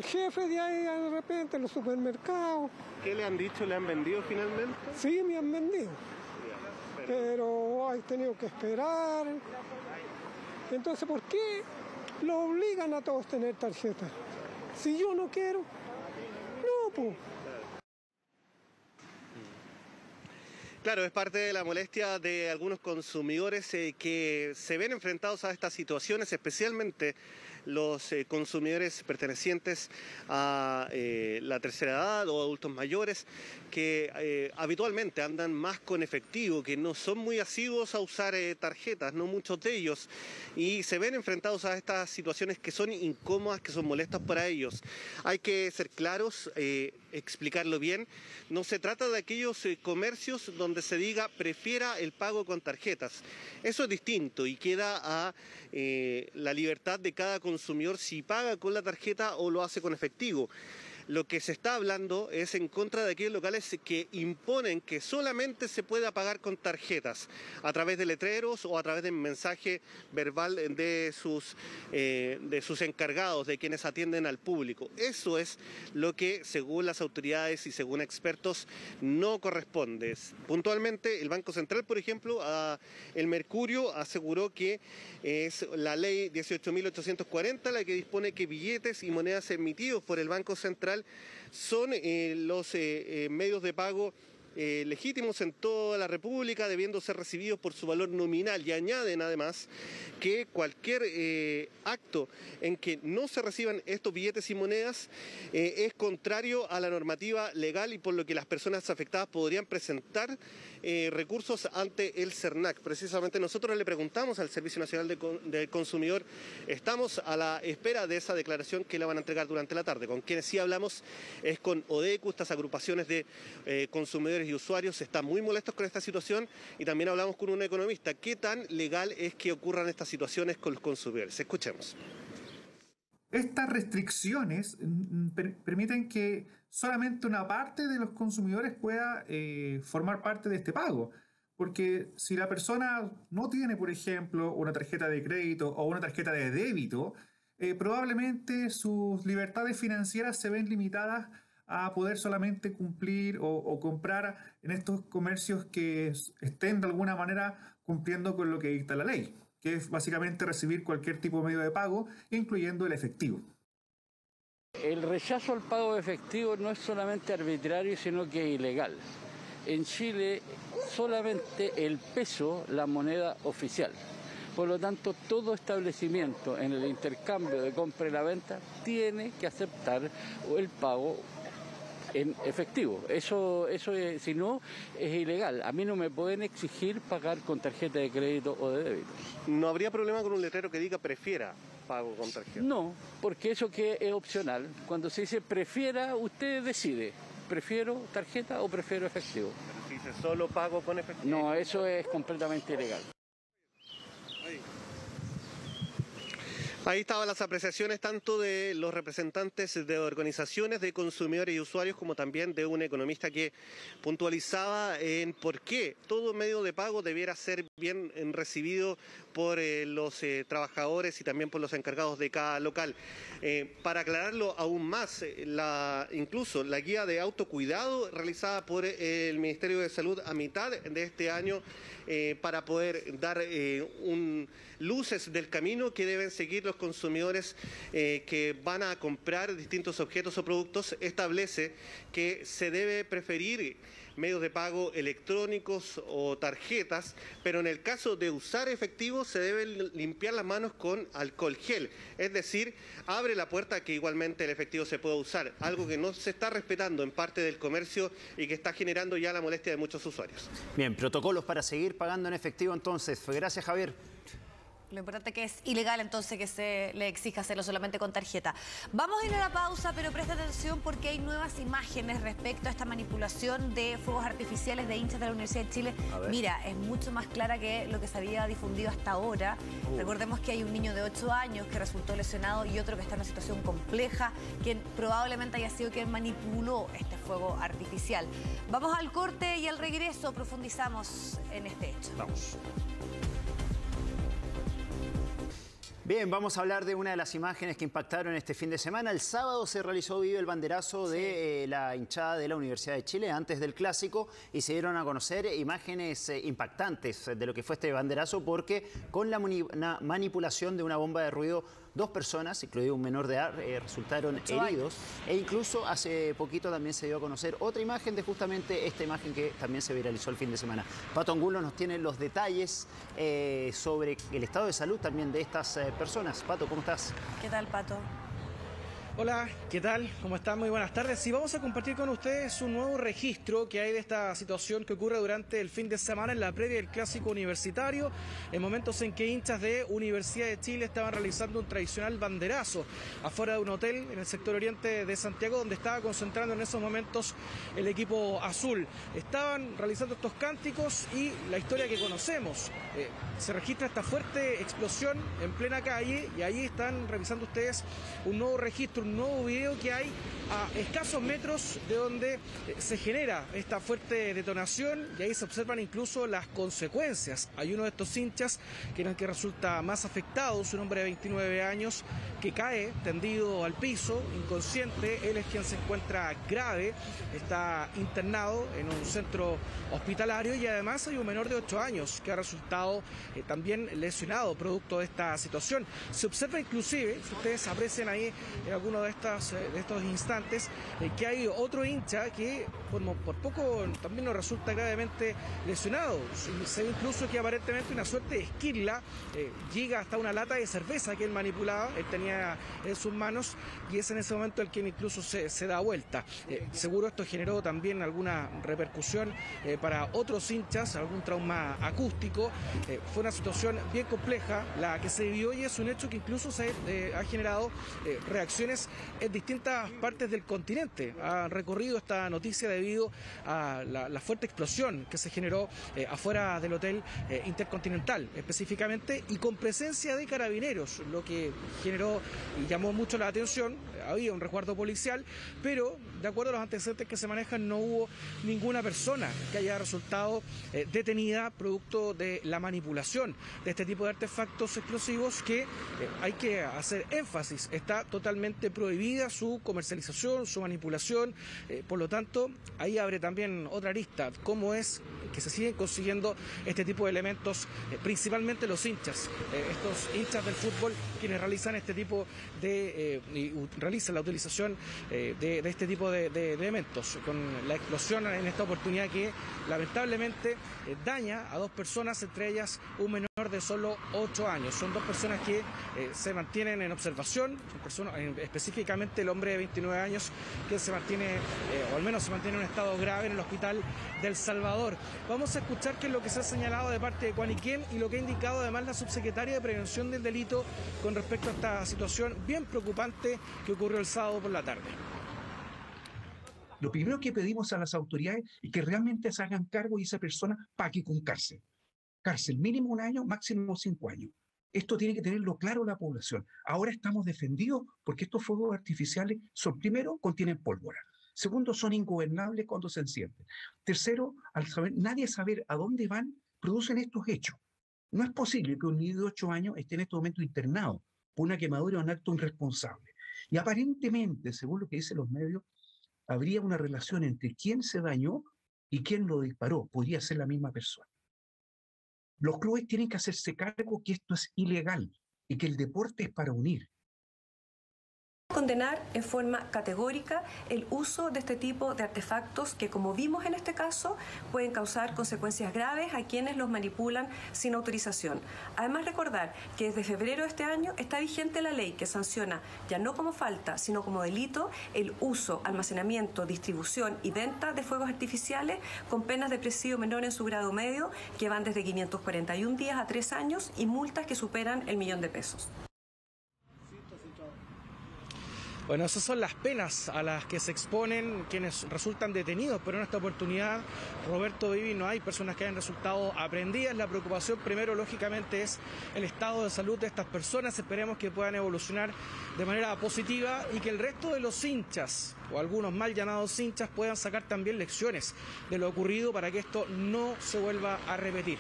jefe de ahí de repente, en los supermercados. ¿Qué le han dicho? ¿Le han vendido finalmente? Sí, me han vendido. Pero he tenido que esperar. Entonces, ¿por qué lo obligan a todos a tener tarjeta? Si yo no quiero, no, pues. Claro, es parte de la molestia de algunos consumidores que se ven enfrentados a estas situaciones, especialmente los consumidores pertenecientes a la tercera edad o adultos mayores que habitualmente andan más con efectivo, que no son muy asiduos a usar tarjetas, no muchos de ellos, y se ven enfrentados a estas situaciones que son incómodas, que son molestas para ellos. Hay que ser claros, explicarlo bien. No se trata de aquellos comercios donde se diga prefiera el pago con tarjetas. Eso es distinto y queda a la libertad de cada consumidor si paga con la tarjeta o lo hace con efectivo. Lo que se está hablando es en contra de aquellos locales que imponen que solamente se pueda pagar con tarjetas a través de letreros o a través de mensaje verbal de sus encargados, de quienes atienden al público. Eso es lo que, según las autoridades y según expertos, no corresponde. Puntualmente, el Banco Central, por ejemplo, el Mercurio aseguró que es la ley 18.840 la que dispone que billetes y monedas emitidos por el Banco Central son los medios de pago legítimos en toda la República, debiendo ser recibidos por su valor nominal. Y añaden además que cualquier acto en que no se reciban estos billetes y monedas es contrario a la normativa legal y por lo que las personas afectadas podrían presentar recursos ante el CERNAC. Precisamente nosotros le preguntamos al Servicio Nacional del Consumidor, estamos a la espera de esa declaración que la van a entregar durante la tarde. Con quienes sí hablamos es con ODECU, estas agrupaciones de consumidores y usuarios están muy molestos con esta situación, y también hablamos con un economista. ¿Qué tan legal es que ocurran estas situaciones con los consumidores? Escuchemos. Estas restricciones permiten que solamente una parte de los consumidores pueda formar parte de este pago. Porque si la persona no tiene, por ejemplo, una tarjeta de crédito o una tarjeta de débito, probablemente sus libertades financieras se ven limitadas a poder solamente cumplir o comprar en estos comercios que estén de alguna manera cumpliendo con lo que dicta la ley, que es básicamente recibir cualquier tipo de medio de pago, incluyendo el efectivo. El rechazo al pago efectivo no es solamente arbitrario, sino que es ilegal. En Chile, solamente el peso, la moneda oficial. Por lo tanto, todo establecimiento en el intercambio de compra y la venta tiene que aceptar el pago en efectivo. Eso es, si no, es ilegal. A mí no me pueden exigir pagar con tarjeta de crédito o de débito. ¿No habría problema con un letrero que diga prefiera pago con tarjeta? No, porque eso que es opcional. Cuando se dice prefiera, usted decide. ¿Prefiero tarjeta o prefiero efectivo? Pero si dice solo pago con efectivo. No, eso es completamente ilegal. Ahí estaban las apreciaciones tanto de los representantes de organizaciones de consumidores y usuarios como también de un economista que puntualizaba en por qué todo medio de pago debiera ser bien recibido por los trabajadores y también por los encargados de cada local. Para aclararlo aún más, incluso la guía de autocuidado realizada por el Ministerio de Salud a mitad de este año para poder dar luces del camino que deben seguir los consumidores que van a comprar distintos objetos o productos, establece que se debe preferir medios de pago electrónicos o tarjetas, pero en el caso de usar efectivo se deben limpiar las manos con alcohol gel, es decir, abre la puerta a que igualmente el efectivo se pueda usar, algo que no se está respetando en parte del comercio y que está generando ya la molestia de muchos usuarios. Bien, protocolos para seguir pagando en efectivo entonces. Gracias, Javier. Lo importante es que es ilegal entonces que se le exija hacerlo solamente con tarjeta. Vamos a ir a la pausa, pero presta atención porque hay nuevas imágenes respecto a esta manipulación de fuegos artificiales de hinchas de la Universidad de Chile. Mira, es mucho más clara que lo que se había difundido hasta ahora. Recordemos que hay un niño de 8 años que resultó lesionado y otro que está en una situación compleja, que probablemente haya sido quien manipuló este fuego artificial. Vamos al corte y al regreso profundizamos en este hecho. Vamos. Bien, vamos a hablar de una de las imágenes que impactaron este fin de semana. El sábado se realizó Vive el banderazo de la hinchada de la Universidad de Chile antes del Clásico y se dieron a conocer imágenes impactantes de lo que fue este banderazo porque con la manipulación de una bomba de ruido 2 personas, incluido un menor de edad, resultaron heridos. E incluso hace poquito también se dio a conocer otra imagen de justamente esta imagen que también se viralizó el fin de semana. Pato Angulo nos tiene los detalles sobre el estado de salud también de estas personas. Pato, ¿cómo estás? ¿Qué tal, Pato? Hola, ¿qué tal? ¿Cómo están? Muy buenas tardes. Sí, vamos a compartir con ustedes un nuevo registro que hay de esta situación que ocurre durante el fin de semana en la previa del Clásico Universitario, en momentos en que hinchas de Universidad de Chile estaban realizando un tradicional banderazo afuera de un hotel en el sector oriente de Santiago, donde estaba concentrando en esos momentos el equipo azul. Estaban realizando estos cánticos y la historia que conocemos. Se registra esta fuerte explosión en plena calle y ahí están revisando ustedes un nuevo registro, un nuevo video que hay a escasos metros de donde se genera esta fuerte detonación y ahí se observan incluso las consecuencias. Hay uno de estos hinchas que era el que resulta más afectado, un hombre de 29 años que cae tendido al piso, inconsciente. Él es quien se encuentra grave, está internado en un centro hospitalario y además hay un menor de 8 años que ha resultado también lesionado producto de esta situación. Se observa inclusive, si ustedes aprecian ahí en algunos uno de estos instantes que hay otro hincha que por poco también nos resulta gravemente lesionado. Se ve incluso que aparentemente una suerte de esquirla llega hasta una lata de cerveza que él manipulaba, él tenía en sus manos, y es en ese momento el que incluso se da vuelta. Seguro esto generó también alguna repercusión para otros hinchas, algún trauma acústico. Fue una situación bien compleja la que se vivió, y es un hecho que incluso ha generado reacciones en distintas partes del continente. Ha recorrido esta noticia debido a la fuerte explosión que se generó afuera del hotel Intercontinental específicamente, y con presencia de carabineros, lo que generó y llamó mucho la atención. Había un resguardo policial, pero de acuerdo a los antecedentes que se manejan, no hubo ninguna persona que haya resultado detenida producto de la manipulación de este tipo de artefactos explosivos que hay que hacer énfasis, está totalmente prohibida su comercialización, su manipulación. Por lo tanto, ahí abre también otra arista, cómo es que se siguen consiguiendo este tipo de elementos, principalmente los hinchas, estos hinchas del fútbol, quienes realizan este tipo de realizan la utilización de este tipo de elementos, con la explosión en esta oportunidad que lamentablemente daña a 2 personas, entre ellas un menor de solo 8 años. Son 2 personas que se mantienen en observación, son personas, específicamente el hombre de 29 años que se mantiene, o al menos se mantiene en un estado grave en el hospital del Salvador. Vamos a escuchar qué es lo que se ha señalado de parte de Cuaniquén y lo que ha indicado además la subsecretaria de Prevención del Delito con respecto a esta situación bien preocupante que ocurrió el sábado por la tarde. Lo primero que pedimos a las autoridades es que realmente se hagan cargo y esa persona pague con cárcel. Cárcel mínimo 1 año, máximo 5 años. Esto tiene que tenerlo claro la población. Ahora estamos defendidos porque estos fuegos artificiales son, primero, contienen pólvora. Segundo, son ingobernables cuando se encienden. Tercero, al saber, nadie saber a dónde van, producen estos hechos. No es posible que un niño de 8 años esté en este momento internado por una quemadura o un acto irresponsable. Y aparentemente, según lo que dicen los medios, habría una relación entre quién se dañó y quién lo disparó. Podría ser la misma persona. Los clubes tienen que hacerse cargo que esto es ilegal y que el deporte es para unir. Condenar en forma categórica el uso de este tipo de artefactos que, como vimos en este caso, pueden causar consecuencias graves a quienes los manipulan sin autorización. Además, recordar que desde febrero de este año está vigente la ley que sanciona, ya no como falta, sino como delito, el uso, almacenamiento, distribución y venta de fuegos artificiales con penas de presidio menor en su grado medio, que van desde 541 días a 3 años y multas que superan el $1.000.000. Bueno, esas son las penas a las que se exponen quienes resultan detenidos, pero en esta oportunidad, Roberto Vivi, no hay personas que hayan resultado aprehendidas. La preocupación primero, lógicamente, es el estado de salud de estas personas. Esperemos que puedan evolucionar de manera positiva y que el resto de los hinchas, o algunos mal llamados hinchas, puedan sacar también lecciones de lo ocurrido para que esto no se vuelva a repetir.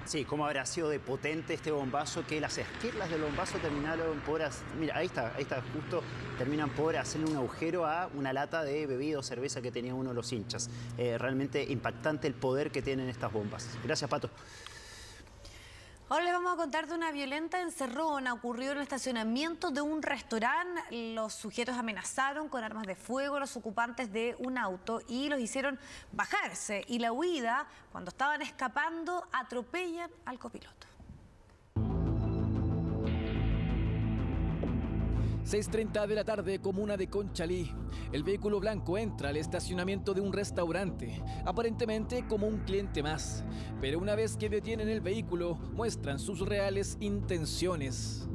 Sí, cómo habrá sido de potente este bombazo, que las esquirlas del bombazo terminaron por... Mira, ahí está, justo terminan por hacerle un agujero a una lata de bebida o cerveza que tenía uno de los hinchas. Realmente impactante el poder que tienen estas bombas. Gracias, Pato. Ahora les vamos a contar de una violenta encerrona. Ocurrió en el estacionamiento de un restaurante. Los sujetos amenazaron con armas de fuego a los ocupantes de un auto y los hicieron bajarse. Y la huida, cuando estaban escapando, atropellan al copiloto. 6:30 de la tarde, comuna de Conchalí. El vehículo blanco entra al estacionamiento de un restaurante, aparentemente como un cliente más. Pero una vez que detienen el vehículo, muestran sus reales intenciones.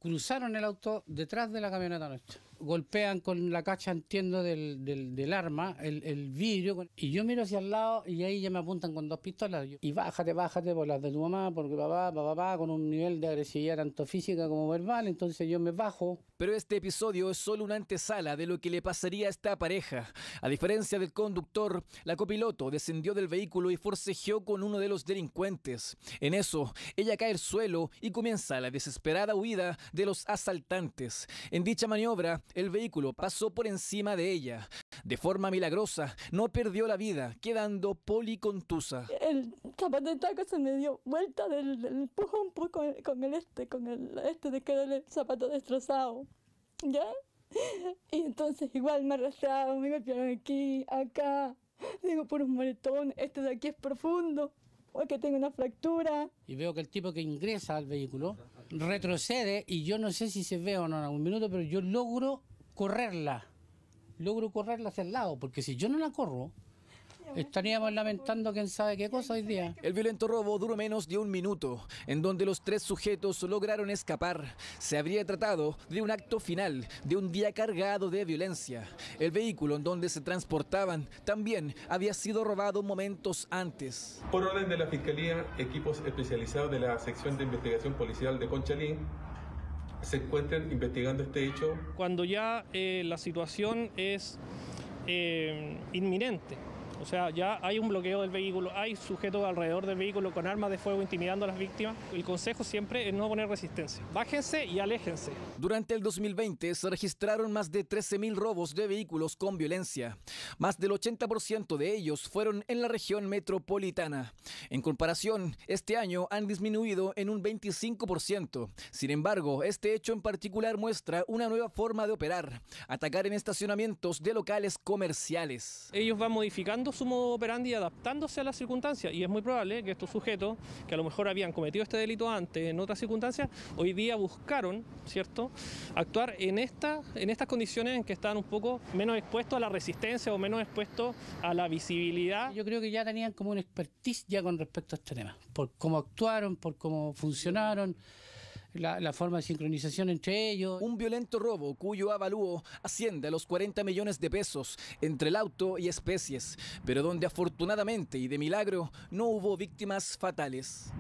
Cruzaron el auto detrás de la camioneta nuestra. Golpean con la cacha, entiendo, del arma, el vidrio. Y yo miro hacia el lado y ahí ya me apuntan con 2 pistolas. Y bájate por las de tu mamá, porque papá, con un nivel de agresividad tanto física como verbal. Entonces yo me bajo. Pero este episodio es solo una antesala de lo que le pasaría a esta pareja. A diferencia del conductor, la copiloto descendió del vehículo y forcejeó con uno de los delincuentes. En eso, ella cae al suelo y comienza la desesperada huida de los asaltantes. En dicha maniobra, el vehículo pasó por encima de ella. De forma milagrosa, no perdió la vida, quedando policontusa. Él zapato de taco se me dio vuelta del empujón pues, con el de quedó el zapato destrozado, ¿ya? Y entonces igual me arrastraron, me golpearon aquí, acá, tengo puros moretones, este de aquí es profundo, porque tengo una fractura. Y veo que el tipo que ingresa al vehículo retrocede y yo no sé si se ve o no en algún minuto, pero yo logro correrla hacia el lado, porque si yo no la corro, estaríamos lamentando quién sabe qué cosa hoy día. El violento robo duró menos de 1 minuto, en donde los 3 sujetos lograron escapar. Se habría tratado de un acto final, de un día cargado de violencia. El vehículo en donde se transportaban también había sido robado momentos antes. Por orden de la Fiscalía, equipos especializados de la Sección de Investigación Policial de Conchalí se encuentran investigando este hecho. Cuando ya la situación es inminente. O sea, ya hay un bloqueo del vehículo, hay sujetos alrededor del vehículo con armas de fuego intimidando a las víctimas. El consejo siempre es no poner resistencia. Bájense y aléjense. Durante el 2020 se registraron más de 13.000 robos de vehículos con violencia. Más del 80% de ellos fueron en la región metropolitana. En comparación, este año han disminuido en un 25%. Sin embargo, este hecho en particular muestra una nueva forma de operar: atacar en estacionamientos de locales comerciales. Ellos van modificando su modo operandi y adaptándose a las circunstancias, y es muy probable que estos sujetos que a lo mejor habían cometido este delito antes en otras circunstancias, hoy día buscaron, ¿cierto?, actuar en estas condiciones en que están un poco menos expuestos a la resistencia o menos expuestos a la visibilidad. Yo creo que ya tenían como una expertise ya con respecto a este tema, por cómo actuaron, por cómo funcionaron, la forma de sincronización entre ellos. Un violento robo cuyo avalúo asciende a los 40 millones de pesos entre el auto y especies, pero donde afortunadamente y de milagro no hubo víctimas fatales.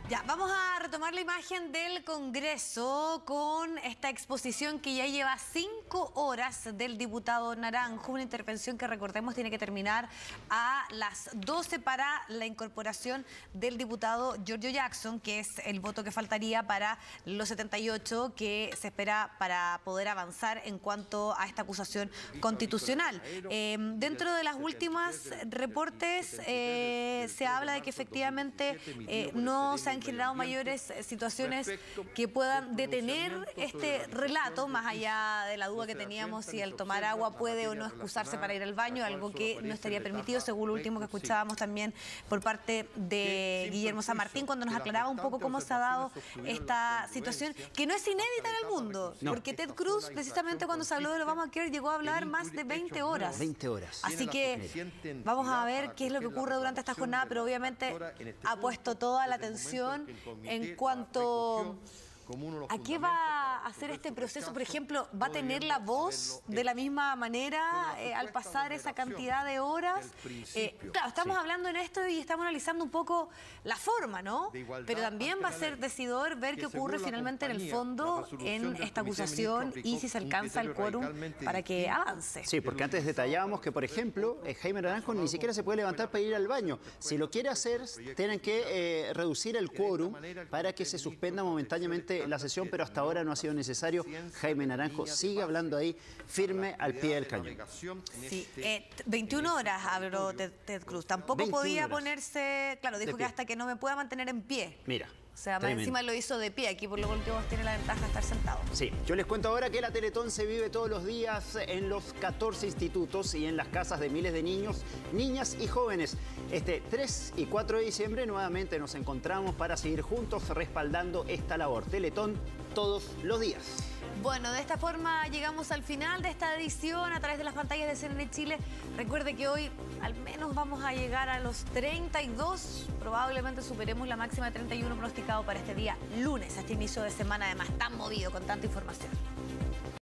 Ya, vamos a retomar la imagen del Congreso con esta exposición que ya lleva 5 horas del diputado Naranjo, una intervención que, recordemos, tiene que terminar a las 12 para la incorporación del diputado Giorgio Jackson, que es el voto que faltaría para los 78 que se espera para poder avanzar en cuanto a esta acusación constitucional. Dentro de las últimas reportes se habla de que efectivamente no se han generado mayores situaciones que puedan detener este relato, más allá de la duda que teníamos si el tomar agua puede o no excusarse para ir al baño, algo que no estaría permitido, según lo último que escuchábamos también por parte de Guillermo San Martín, cuando nos aclaraba un poco cómo se ha dado esta situación, que no es inédita en el mundo, porque Ted Cruz, precisamente cuando se habló de Obamacare, llegó a hablar más de 20 horas. 20 horas. Así que vamos a ver qué es lo que ocurre durante esta jornada, pero obviamente ha puesto toda la atención en cuanto ¿a qué va a hacer este proceso? Por ejemplo, ¿va a tener la voz de la misma manera al pasar esa cantidad de horas? Claro, estamos hablando en esto y estamos analizando un poco la forma, ¿no? Pero también va a ser decidor ver qué ocurre finalmente en el fondo en esta acusación y si se alcanza el quórum para que avance. Sí, porque antes detallábamos que, por ejemplo, Jaime Naranjo ni siquiera se puede levantar para ir al baño. Si lo quiere hacer, tienen que reducir el quórum para que se suspenda momentáneamente la sesión, pero hasta ahora no ha sido necesario. Jaime Naranjo sigue hablando ahí firme al pie del cañón. Sí, 21 horas habló Ted Cruz. Tampoco podía ponerse, claro, dijo que hasta que no me pueda mantener en pie. Mira. O sea, más encima lo hizo de pie. Aquí por lo último tiene la ventaja de estar sentado. Sí, yo les cuento ahora que la Teletón se vive todos los días en los 14 institutos y en las casas de miles de niños, niñas y jóvenes. Este 3 y 4 de diciembre nuevamente nos encontramos para seguir juntos respaldando esta labor. Teletón todos los días. Bueno, de esta forma llegamos al final de esta edición a través de las pantallas de CNN Chile. Recuerde que hoy al menos vamos a llegar a los 32. Probablemente superemos la máxima de 31 pronosticado para este día lunes, a este inicio de semana, además tan movido con tanta información.